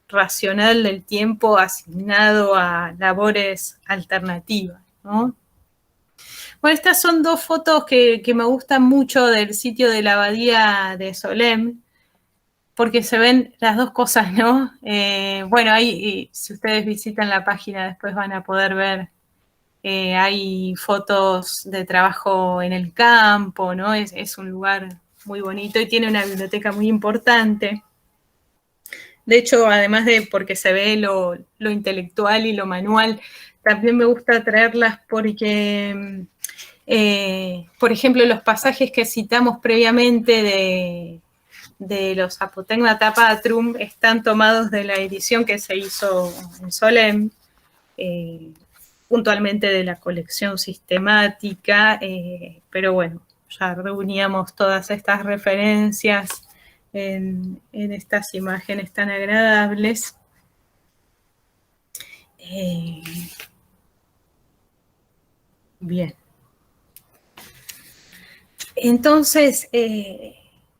S1: racional del tiempo asignado a labores alternativas, ¿no? Bueno, estas son dos fotos que me gustan mucho del sitio de la abadía de Solesmes, porque se ven las dos cosas, ¿no? Bueno, ahí, si ustedes visitan la página después van a poder ver, hay fotos de trabajo en el campo, ¿no? Es un lugar muy bonito y tiene una biblioteca muy importante. De hecho, además de porque se ve lo intelectual y lo manual, también me gusta traerlas porque... por ejemplo, los pasajes que citamos previamente de los Apotegmata Patrum están tomados de la edición que se hizo en Solesmes, puntualmente de la colección sistemática, pero bueno, ya reuníamos todas estas referencias en estas imágenes tan agradables. Bien. Entonces,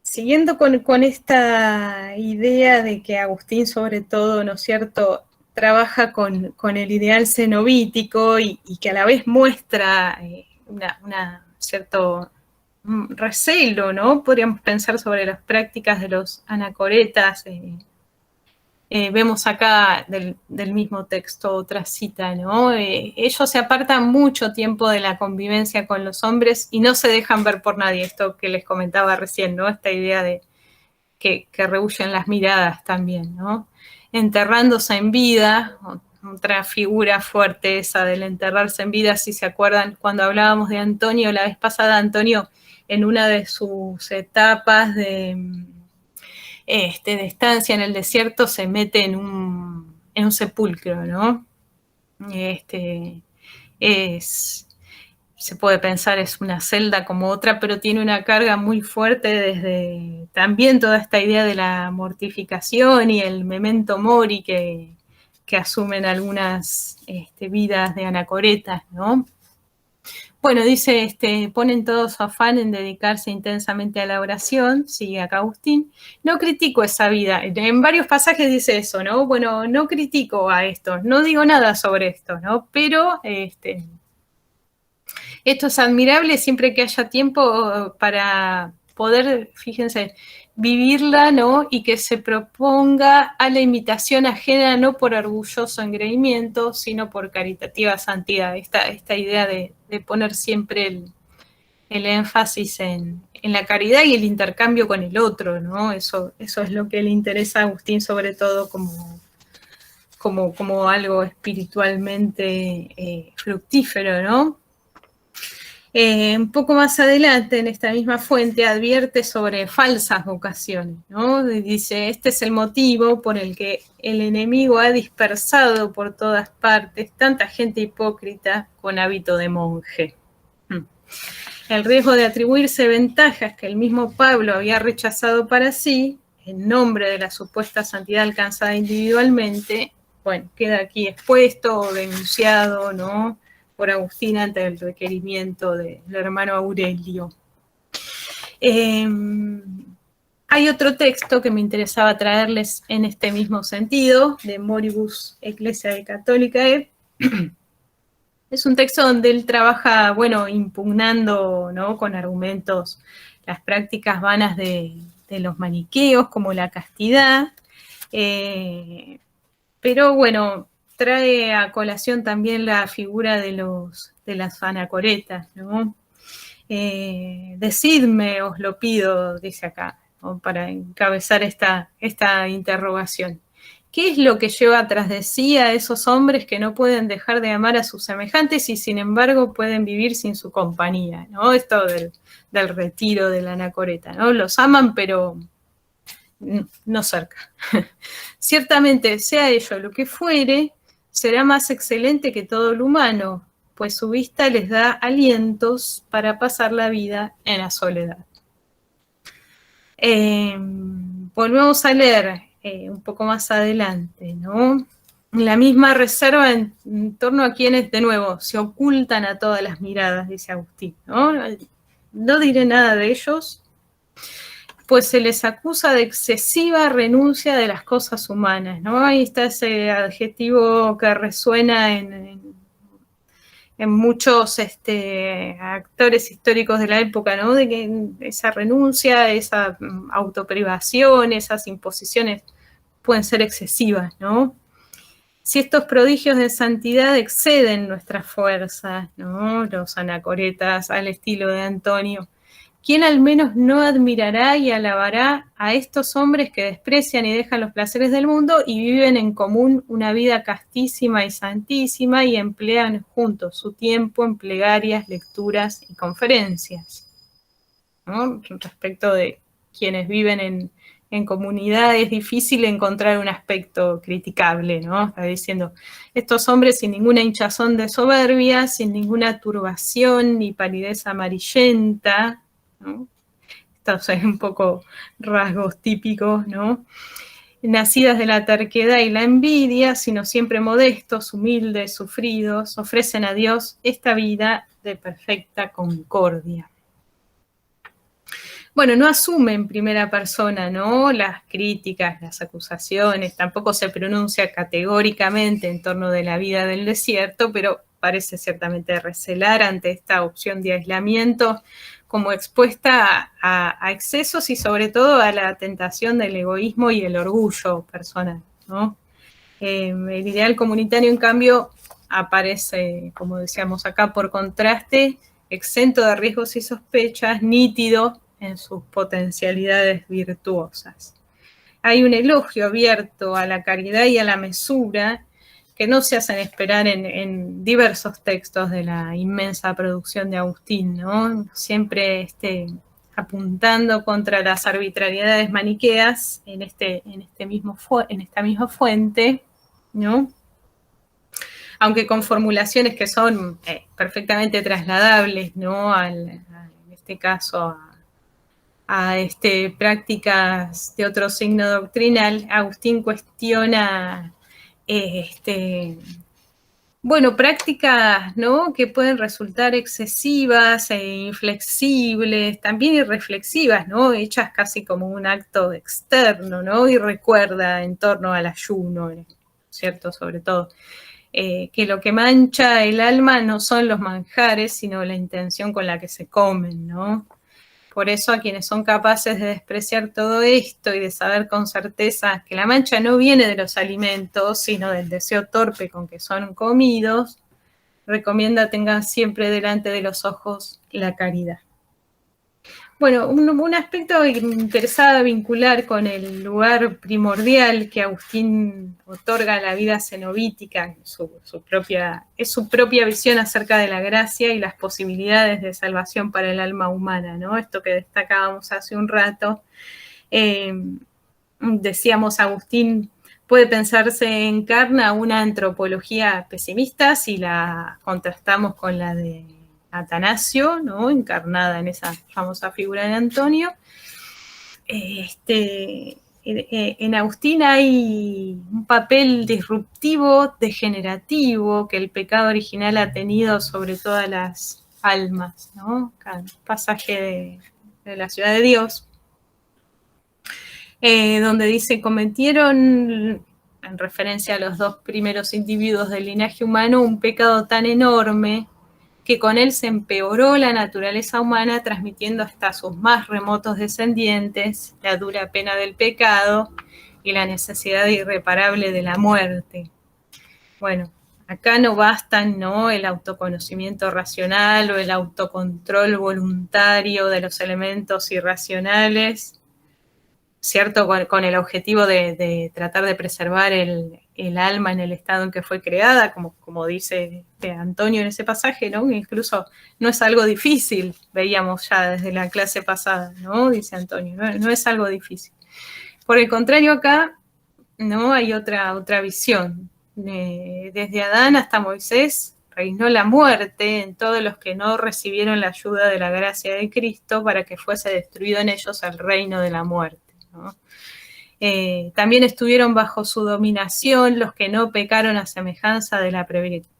S1: siguiendo con esta idea de que Agustín, sobre todo, ¿no es cierto?, trabaja con el ideal cenobítico y que a la vez muestra cierto recelo, ¿no? Podríamos pensar sobre las prácticas de los anacoretas. Vemos acá del mismo texto otra cita, ¿no? Ellos se apartan mucho tiempo de la convivencia con los hombres y no se dejan ver por nadie, esto que les comentaba recién, ¿no? Esta idea de que rehuyen las miradas también, ¿no? Enterrándose en vida, otra figura fuerte esa del enterrarse en vida, si se acuerdan, cuando hablábamos de Antonio la vez pasada, Antonio en una de sus etapas de estancia en el desierto se mete en un sepulcro, ¿no? Se puede pensar es una celda como otra, pero tiene una carga muy fuerte desde también toda esta idea de la mortificación y el memento mori que asumen algunas vidas de anacoretas, ¿no? Bueno, dice, ponen todo su afán en dedicarse intensamente a la oración, sigue acá Agustín. No critico esa vida. En varios pasajes dice eso, ¿no? Bueno, no critico a esto, no digo nada sobre esto, ¿no? Pero esto es admirable siempre que haya tiempo para poder, fíjense, vivirla, ¿no? Y que se proponga a la imitación ajena, no por orgulloso engreimiento, sino por caritativa santidad. Esta idea de poner siempre el énfasis en la caridad y el intercambio con el otro, ¿no? Eso es lo que le interesa a Agustín, sobre todo como algo espiritualmente fructífero, ¿no? Un poco más adelante, en esta misma fuente, advierte sobre falsas vocaciones, ¿no? Dice, este es el motivo por el que el enemigo ha dispersado por todas partes tanta gente hipócrita con hábito de monje. El riesgo de atribuirse ventajas que el mismo Pablo había rechazado para sí, en nombre de la supuesta santidad alcanzada individualmente, bueno, queda aquí expuesto o denunciado, ¿no? por Agustín ante el requerimiento del hermano Aurelio. Hay otro texto que me interesaba traerles en este mismo sentido, de Moribus Ecclesiae Catholicae. Es un texto donde él trabaja, bueno, impugnando, ¿no?, con argumentos las prácticas vanas de los maniqueos, como la castidad, pero bueno, trae a colación también la figura de las anacoretas, ¿no? Decidme, os lo pido, dice acá, ¿no?, para encabezar esta interrogación. ¿Qué es lo que lleva tras de sí a esos hombres que no pueden dejar de amar a sus semejantes y sin embargo pueden vivir sin su compañía, ¿no? Esto del retiro de la anacoreta, ¿no? Los aman, pero no cerca. Ciertamente, sea ello lo que fuere, será más excelente que todo lo humano, pues su vista les da alientos para pasar la vida en la soledad. Volvemos a leer un poco más adelante, ¿no? La misma reserva en torno a quienes, de nuevo, se ocultan a todas las miradas, dice Agustín, ¿no? No diré nada de ellos, pues se les acusa de excesiva renuncia de las cosas humanas, ¿no? Ahí está ese adjetivo que resuena en muchos actores históricos de la época, ¿no? De que esa renuncia, esa autoprivación, esas imposiciones pueden ser excesivas, ¿no? Si estos prodigios de santidad exceden nuestras fuerzas, ¿no?, los anacoretas al estilo de Antonio, ¿quién al menos no admirará y alabará a estos hombres que desprecian y dejan los placeres del mundo y viven en común una vida castísima y santísima y emplean juntos su tiempo en plegarias, lecturas y conferencias? ¿No? Respecto de quienes viven en comunidad es difícil encontrar un aspecto criticable, ¿no? Está diciendo, estos hombres sin ninguna hinchazón de soberbia, sin ninguna turbación ni palidez amarillenta, ¿no? Estos son un poco rasgos típicos, ¿no? Nacidas de la terquedad y la envidia, sino siempre modestos, humildes, sufridos, ofrecen a Dios esta vida de perfecta concordia. Bueno, no asume en primera persona, ¿no?, las críticas, las acusaciones, tampoco se pronuncia categóricamente en torno de la vida del desierto, pero parece ciertamente recelar ante esta opción de aislamiento como expuesta a excesos y sobre todo a la tentación del egoísmo y el orgullo personal, ¿no? El ideal comunitario, en cambio, aparece, como decíamos acá, por contraste, exento de riesgos y sospechas, nítido en sus potencialidades virtuosas. Hay un elogio abierto a la caridad y a la mesura que no se hacen esperar en diversos textos de la inmensa producción de Agustín, ¿no? Siempre apuntando contra las arbitrariedades maniqueas en esta misma fuente, ¿no? Aunque con formulaciones que son perfectamente trasladables, ¿no?, en este caso a prácticas de otro signo doctrinal, Agustín cuestiona prácticas, ¿no?, que pueden resultar excesivas e inflexibles, también irreflexivas, ¿no?, hechas casi como un acto externo, ¿no?, y recuerda en torno al ayuno, ¿cierto?, sobre todo, que lo que mancha el alma no son los manjares, sino la intención con la que se comen, ¿no? Por eso a quienes son capaces de despreciar todo esto y de saber con certeza que la mancha no viene de los alimentos, sino del deseo torpe con que son comidos, recomienda tengan siempre delante de los ojos la caridad. Bueno, un aspecto que me interesaba vincular con el lugar primordial que Agustín otorga a la vida cenobítica, su propia visión acerca de la gracia y las posibilidades de salvación para el alma humana, ¿no? Esto que destacábamos hace un rato. Decíamos, Agustín puede pensarse encarna una antropología pesimista si la contrastamos con la de Atanasio, ¿no?, encarnada en esa famosa figura de Antonio. en Agustín hay un papel disruptivo, degenerativo, que el pecado original ha tenido sobre todas las almas, ¿no? Acá, el pasaje de la ciudad de Dios, donde dice, cometieron, en referencia a los dos primeros individuos del linaje humano, un pecado tan enorme que con él se empeoró la naturaleza humana, transmitiendo hasta sus más remotos descendientes la dura pena del pecado y la necesidad irreparable de la muerte. Bueno, acá no bastan, ¿no?, el autoconocimiento racional o el autocontrol voluntario de los elementos irracionales, ¿cierto? Con el objetivo de tratar de preservar el alma en el estado en que fue creada, como dice Antonio en ese pasaje, ¿no? Incluso no es algo difícil, veíamos ya desde la clase pasada, ¿no? Dice Antonio, no es algo difícil. Por el contrario, acá, ¿no?, hay otra visión. Desde Adán hasta Moisés reinó la muerte en todos los que no recibieron la ayuda de la gracia de Cristo para que fuese destruido en ellos el reino de la muerte, ¿no? También estuvieron bajo su dominación los que no pecaron a semejanza de la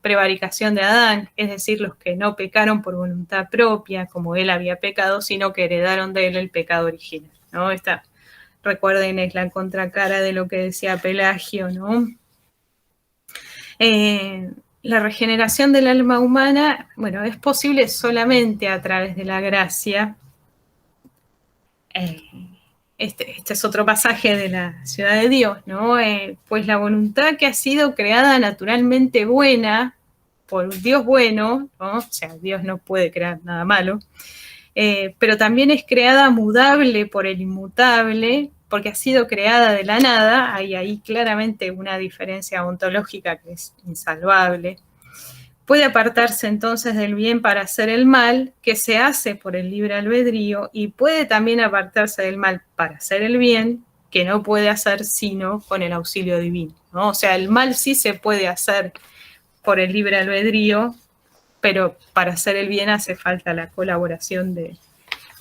S1: prevaricación de Adán, es decir, los que no pecaron por voluntad propia, como él había pecado, sino que heredaron de él el pecado original, ¿no? Esta, recuerden, es la contracara de lo que decía Pelagio, ¿no? La regeneración del alma humana, bueno, es posible solamente a través de la gracia. Este es otro pasaje de la ciudad de Dios, ¿no? Pues la voluntad que ha sido creada naturalmente buena por un Dios bueno, ¿no? O sea, Dios no puede crear nada malo, pero también es creada mudable por el inmutable, porque ha sido creada de la nada. Hay ahí claramente una diferencia ontológica que es insalvable. Puede apartarse entonces del bien para hacer el mal, que se hace por el libre albedrío, y puede también apartarse del mal para hacer el bien, que no puede hacer sino con el auxilio divino, ¿no? O sea, el mal sí se puede hacer por el libre albedrío, pero para hacer el bien hace falta la colaboración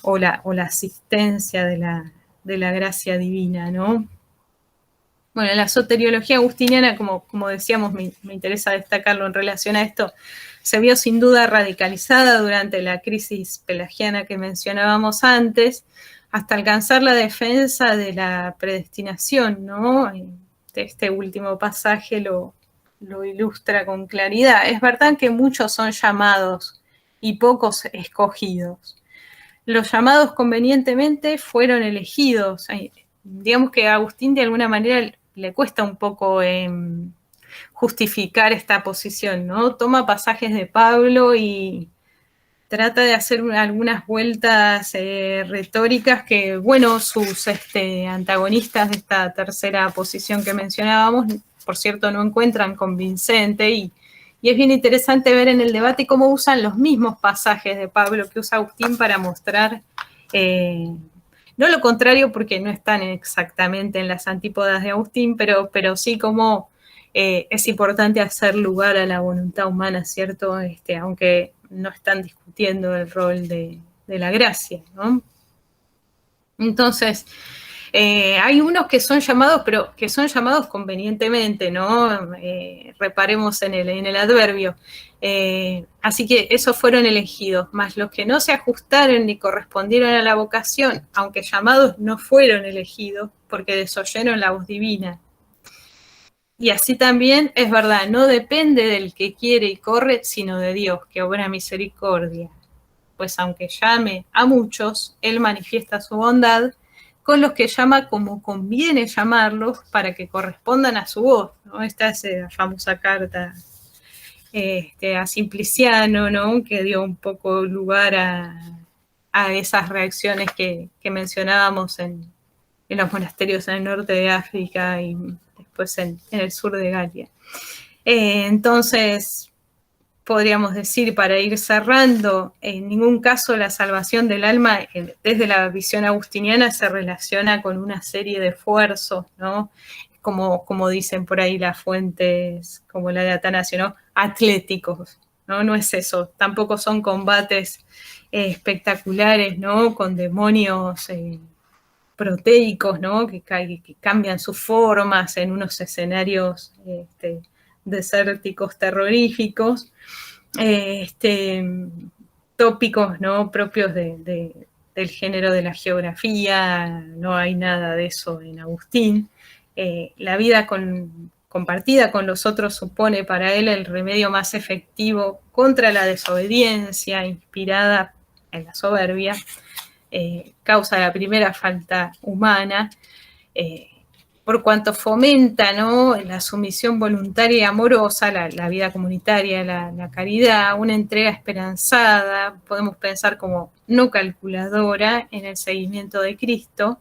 S1: o la asistencia de la gracia divina, ¿no? Bueno, la soteriología agustiniana, como decíamos, me interesa destacarlo en relación a esto, se vio sin duda radicalizada durante la crisis pelagiana que mencionábamos antes, hasta alcanzar la defensa de la predestinación, ¿no? Este último pasaje lo ilustra con claridad. Es verdad que muchos son llamados y pocos escogidos. Los llamados convenientemente fueron elegidos. Digamos que a Agustín de alguna manera le cuesta un poco justificar esta posición, ¿no? Toma pasajes de Pablo y trata de hacer algunas vueltas retóricas que, bueno, sus antagonistas de esta tercera posición que mencionábamos, por cierto, no encuentran convincente, y es bien interesante ver en el debate cómo usan los mismos pasajes de Pablo que usa Agustín para mostrar no lo contrario, porque no están exactamente en las antípodas de Agustín, pero sí como es importante hacer lugar a la voluntad humana, ¿cierto? Aunque no están discutiendo el rol de la gracia, ¿no? Entonces, hay unos que son llamados, pero que son llamados convenientemente, ¿no? Reparemos en el adverbio. Así que esos fueron elegidos, más los que no se ajustaron ni correspondieron a la vocación, aunque llamados, no fueron elegidos porque desoyeron la voz divina. Y así también es verdad, no depende del que quiere y corre, sino de Dios, que obra misericordia. Pues aunque llame a muchos, Él manifiesta su bondad con los que llama como conviene llamarlos para que correspondan a su voz, ¿no? Esta es la famosa carta a Simpliciano, ¿no? Que dio un poco lugar a esas reacciones que mencionábamos en los monasterios en el norte de África y después en el sur de Galia. Entonces, podríamos decir, para ir cerrando, en ningún caso la salvación del alma desde la visión agustiniana se relaciona con una serie de esfuerzos, ¿no? Como dicen por ahí las fuentes, como la de Atanasio, ¿no? Atléticos, ¿no? No es eso, tampoco son combates espectaculares, ¿no? Con demonios proteicos, ¿no? Que cambian sus formas en unos escenarios desérticos terroríficos, tópicos, ¿no? Propios del género de la geografía. No hay nada de eso en Agustín. La vida compartida con los otros supone para él el remedio más efectivo contra la desobediencia inspirada en la soberbia, causa la primera falta humana, por cuanto fomenta, ¿no?, la sumisión voluntaria y amorosa, la vida comunitaria, la caridad, una entrega esperanzada, podemos pensar como no calculadora en el seguimiento de Cristo,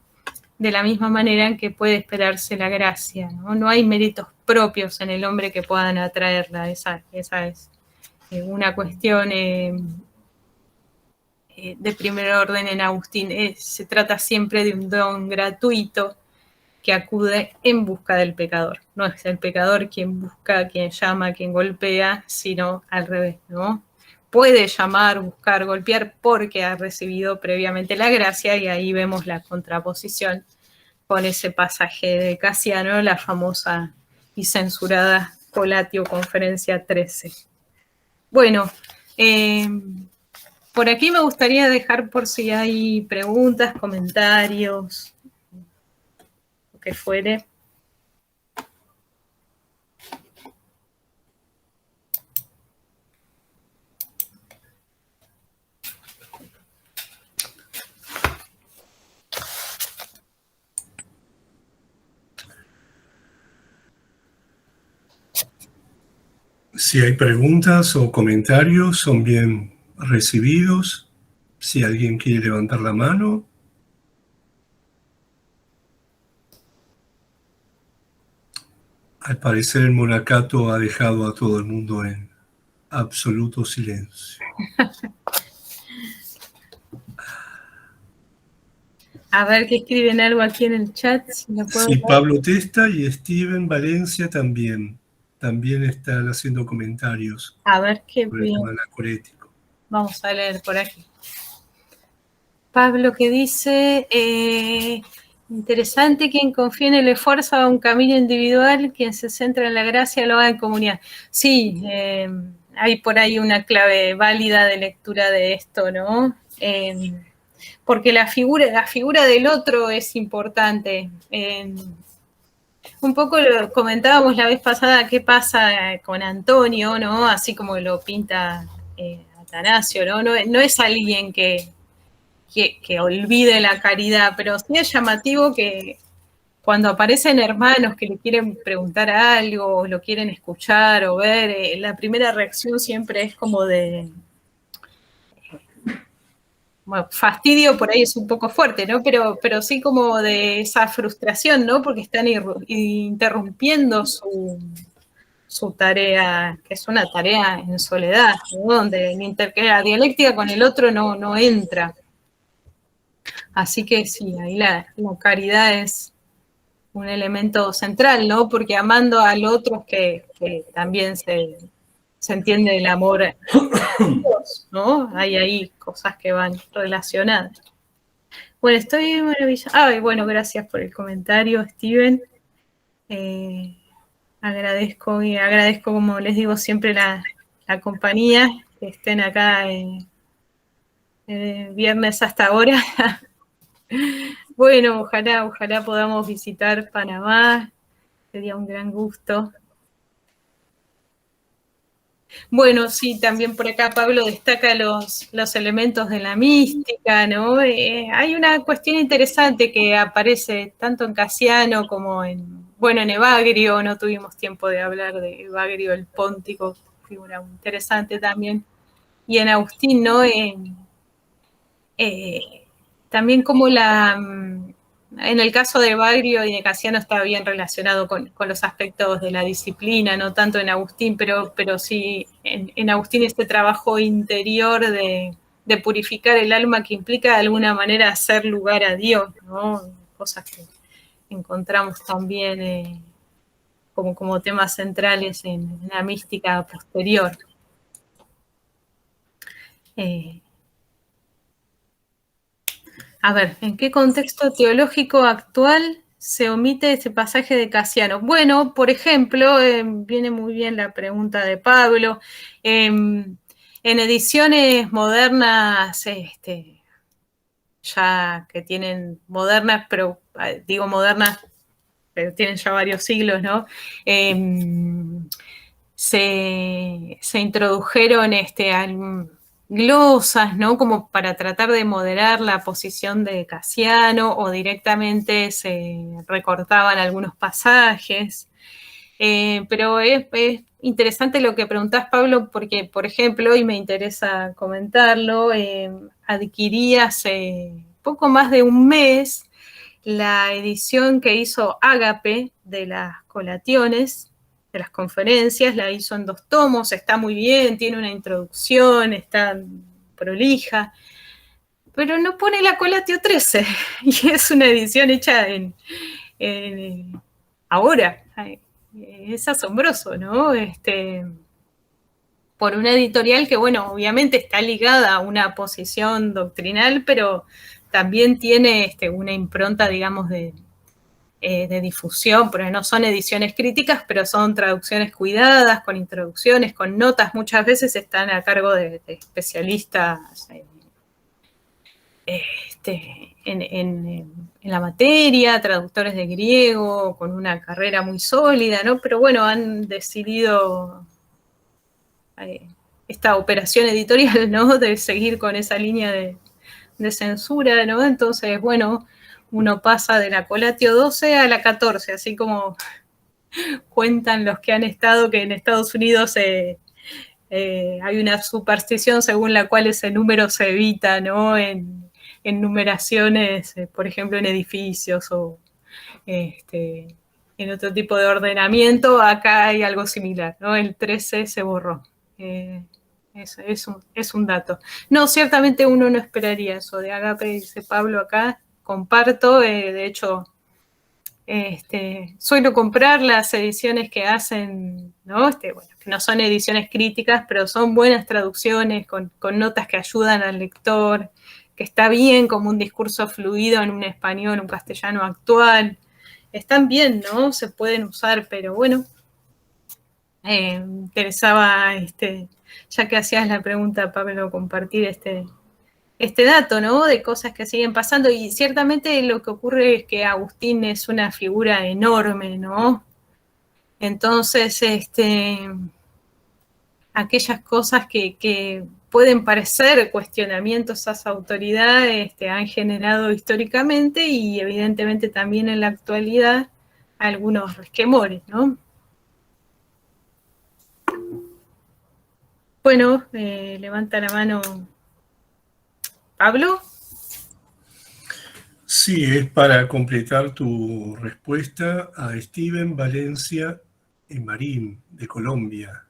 S1: de la misma manera en que puede esperarse la gracia, ¿no? No hay méritos propios en el hombre que puedan atraerla. Esa es una cuestión de primer orden en Agustín. Se trata siempre de un don gratuito que acude en busca del pecador. No es el pecador quien busca, quien llama, quien golpea, sino al revés, ¿no? Puede llamar, buscar, golpear porque ha recibido previamente la gracia, y ahí vemos la contraposición con ese pasaje de Casiano, la famosa y censurada Colatio Conferencia 13. Bueno, por aquí me gustaría dejar por si hay preguntas, comentarios, lo que fuere.
S2: Si hay preguntas o comentarios, son bien recibidos. Si alguien quiere levantar la mano. Al parecer el monacato ha dejado a todo el mundo en absoluto silencio.
S1: A ver que escriben algo aquí en el chat. Si me puedo
S2: Sí, Pablo Testa y Steven Valencia también están haciendo comentarios
S1: a ver qué
S2: sobre el
S1: bien.
S2: tema anacorético.
S1: Vamos a leer por aquí. Pablo, que dice, interesante, quien confía en el esfuerzo a un camino individual, quien se centra en la gracia lo haga en comunidad. Sí, hay por ahí una clave válida de lectura de esto, ¿no? Porque la figura del otro es importante. Un poco lo comentábamos la vez pasada, qué pasa con Antonio, ¿no? Así como lo pinta Atanasio, ¿no? No es alguien que olvide la caridad, pero sí es llamativo que cuando aparecen hermanos que le quieren preguntar algo, o lo quieren escuchar o ver, la primera reacción siempre es como de, bueno, fastidio por ahí es un poco fuerte, ¿no? Pero sí como de esa frustración, ¿no? Porque están interrumpiendo su tarea, que es una tarea en soledad, ¿no? Donde la dialéctica con el otro no entra. Así que sí, ahí la caridad es un elemento central, ¿no? Porque amando al otro es que también se entiende el amor a Dios, ¿no? Hay ahí cosas que van relacionadas. Bueno, estoy maravillada. Ay, bueno, gracias por el comentario, Steven. Agradezco, como les digo siempre, la compañía, que estén acá viernes hasta ahora. Bueno, ojalá podamos visitar Panamá, sería un gran gusto. Bueno, sí, también por acá Pablo destaca los elementos de la mística, ¿no? Hay una cuestión interesante que aparece tanto en Casiano como en Evagrio. No tuvimos tiempo de hablar de Evagrio el Póntico, figura muy interesante también, y en Agustín, ¿no? También como en el caso de Bagrio y de Casiano está bien relacionado con los aspectos de la disciplina, no tanto en Agustín, pero sí en Agustín este trabajo interior de purificar el alma, que implica de alguna manera hacer lugar a Dios, ¿no? Cosas que encontramos también como temas centrales en la mística posterior. A ver, ¿en qué contexto teológico actual se omite este pasaje de Casiano? Bueno, por ejemplo, viene muy bien la pregunta de Pablo, en ediciones modernas, ya que tienen modernas, pero digo modernas, pero tienen ya varios siglos, ¿no? Se introdujeron glosas, ¿no? Como para tratar de moderar la posición de Casiano, o directamente se recortaban algunos pasajes. Pero es interesante lo que preguntás, Pablo, porque, por ejemplo, y me interesa comentarlo, adquirí hace poco más de un mes la edición que hizo Ágape de las colaciones, de las conferencias, la hizo en 2 tomos, está muy bien, tiene una introducción, está prolija, pero no pone la Colatio 13, y es una edición hecha ahora. Es asombroso, ¿no? Por una editorial que, bueno, obviamente está ligada a una posición doctrinal, pero también tiene una impronta, digamos, de difusión, porque no son ediciones críticas, pero son traducciones cuidadas, con introducciones, con notas, muchas veces están a cargo de especialistas en la materia, traductores de griego, con una carrera muy sólida, ¿no? Pero bueno, han decidido esta operación editorial, ¿no? De seguir con esa línea de censura, ¿no? Entonces, bueno, uno pasa de la Colatio 12 a la 14, así como cuentan los que han estado, que en Estados Unidos hay una superstición según la cual ese número se evita, ¿no? En numeraciones, por ejemplo, en edificios o en otro tipo de ordenamiento. Acá hay algo similar, ¿no? El 13 se borró. Es un dato. No, ciertamente uno no esperaría eso de Ágape, dice Pablo acá. Comparto, de hecho, suelo comprar las ediciones que hacen, ¿no? Bueno, que no son ediciones críticas, pero son buenas traducciones con notas que ayudan al lector, que está bien como un discurso fluido en un español, un castellano actual. Están bien, ¿no? Se pueden usar, pero bueno, interesaba, ya que hacías la pregunta, Pablo, compartir este dato, ¿no? De cosas que siguen pasando, y ciertamente lo que ocurre es que Agustín es una figura enorme, ¿no? Entonces, aquellas cosas que pueden parecer cuestionamientos a esa autoridad, han generado históricamente y evidentemente también en la actualidad algunos resquemores, ¿no? Bueno, levanta la mano Pablo.
S2: Sí, es para completar tu respuesta a Steven Valencia Marín, de Colombia.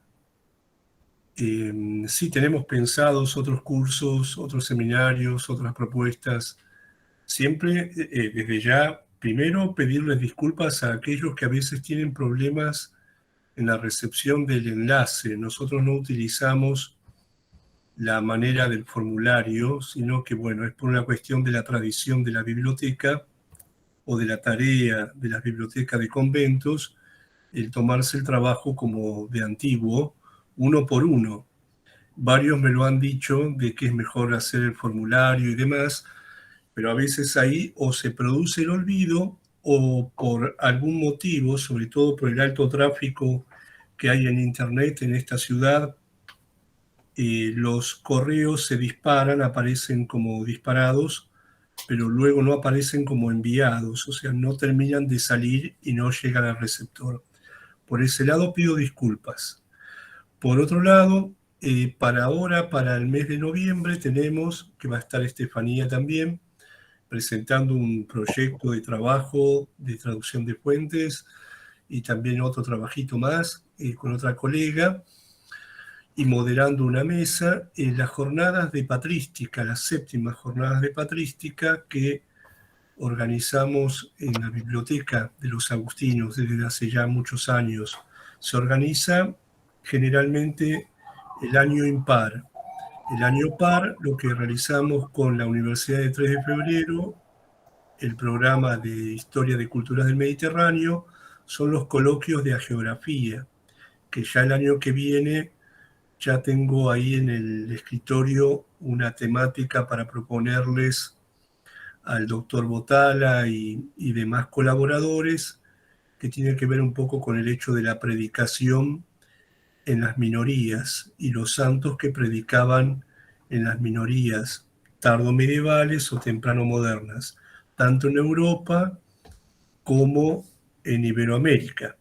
S2: Sí, tenemos pensados otros cursos, otros seminarios, otras propuestas. Siempre, desde ya, primero pedirles disculpas a aquellos que a veces tienen problemas en la recepción del enlace. Nosotros no utilizamos la manera del formulario, sino que, bueno, es por una cuestión de la tradición de la biblioteca o de la tarea de las bibliotecas de conventos, el tomarse el trabajo como de antiguo, uno por uno. Varios me lo han dicho de que es mejor hacer el formulario y demás, pero a veces ahí o se produce el olvido o por algún motivo, sobre todo por el alto tráfico que hay en Internet en esta ciudad, los correos se disparan, aparecen como disparados, pero luego no aparecen como enviados, o sea, no terminan de salir y no llegan al receptor. Por ese lado pido disculpas. Por otro lado, para ahora, para el mes de noviembre, tenemos, que va a estar Estefanía también, presentando un proyecto de trabajo de traducción de fuentes y también otro trabajito más con otra colega, y moderando una mesa en las jornadas de patrística, las 7ª jornadas de patrística que organizamos en la biblioteca de los agustinos desde hace ya muchos años. Se organiza generalmente el año impar, El año par, lo que realizamos con la Universidad de 3 de Febrero, el programa de Historia de Culturas del Mediterráneo, son los coloquios de geografía, que ya el año que viene ya tengo ahí en el escritorio una temática para proponerles al doctor Botala y demás colaboradores, que tiene que ver un poco con el hecho de la predicación en las minorías y los santos que predicaban en las minorías tardomedievales o temprano modernas, tanto en Europa como en Iberoamérica.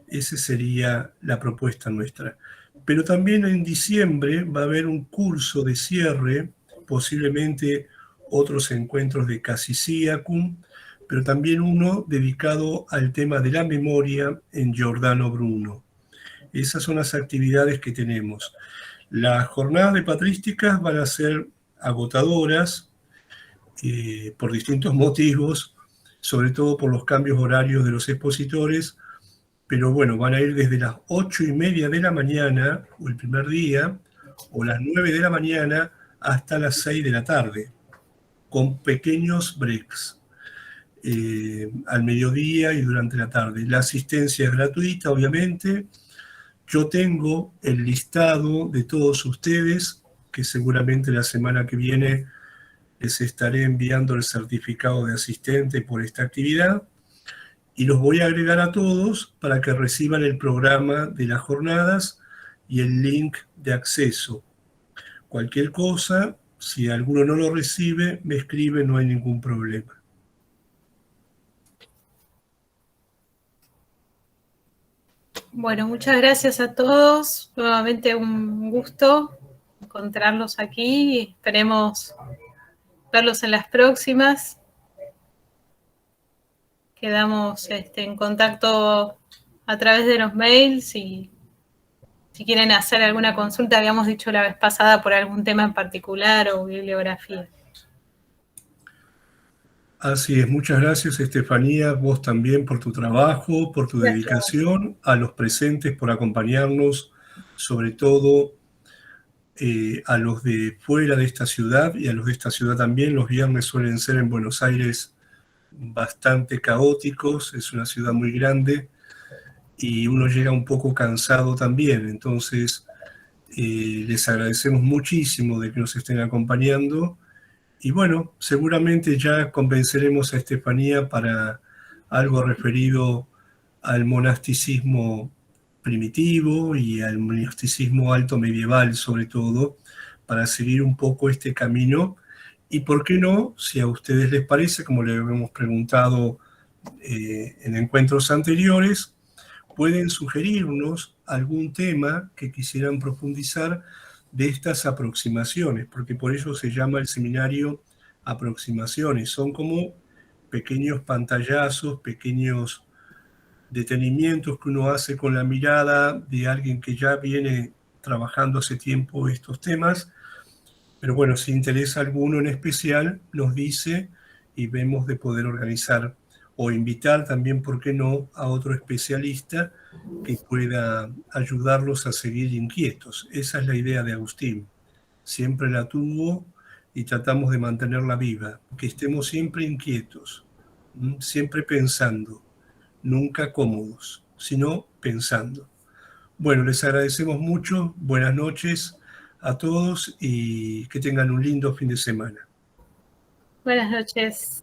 S2: Esa sería la propuesta nuestra. Pero también en diciembre va a haber un curso de cierre, posiblemente otros encuentros de Casiciacum, pero también uno dedicado al tema de la memoria en Giordano Bruno. Esas son las actividades que tenemos. Las jornadas de patrísticas van a ser agotadoras por distintos motivos, sobre todo por los cambios horarios de los expositores, pero bueno, van a ir desde las 8:30 de la mañana, o el primer día, o las 9 de la mañana, hasta las 6 de la tarde, con pequeños breaks, al mediodía y durante la tarde. La asistencia es gratuita, obviamente. Yo tengo el listado de todos ustedes, que seguramente la semana que viene les estaré enviando el certificado de asistente por esta actividad, y los voy a agregar a todos para que reciban el programa de las jornadas y el link de acceso. Cualquier cosa, si alguno no lo recibe, me escribe, no hay ningún problema.
S1: Bueno, muchas gracias a todos. Nuevamente un gusto encontrarlos aquí. Esperemos verlos en las próximas. Quedamos en contacto a través de los mails y si quieren hacer alguna consulta, habíamos dicho la vez pasada por algún tema en particular o bibliografía.
S2: Así es, muchas gracias Estefanía, vos también por tu trabajo, por tu dedicación, a los presentes por acompañarnos, sobre todo a los de fuera de esta ciudad y a los de esta ciudad también. Los viernes suelen ser en Buenos Aires bastante caóticos, es una ciudad muy grande y uno llega un poco cansado también, entonces les agradecemos muchísimo de que nos estén acompañando. Y bueno, seguramente ya convenceremos a Estefanía para algo referido al monasticismo primitivo y al monasticismo alto medieval, sobre todo, para seguir un poco este camino. Y por qué no, si a ustedes les parece, como le habíamos preguntado en encuentros anteriores, pueden sugerirnos algún tema que quisieran profundizar de estas aproximaciones, porque por eso se llama el seminario aproximaciones. Son como pequeños pantallazos, pequeños detenimientos que uno hace con la mirada de alguien que ya viene trabajando hace tiempo estos temas. Pero bueno, si interesa alguno en especial, nos dice y vemos de poder organizar o invitar también, ¿por qué no?, a otro especialista que pueda ayudarlos a seguir inquietos. Esa es la idea de Agustín. Siempre la tuvo y tratamos de mantenerla viva, que estemos siempre inquietos, siempre pensando, nunca cómodos, sino pensando. Bueno, les agradecemos mucho, buenas noches a todos y que tengan un lindo fin de semana.
S1: Buenas noches.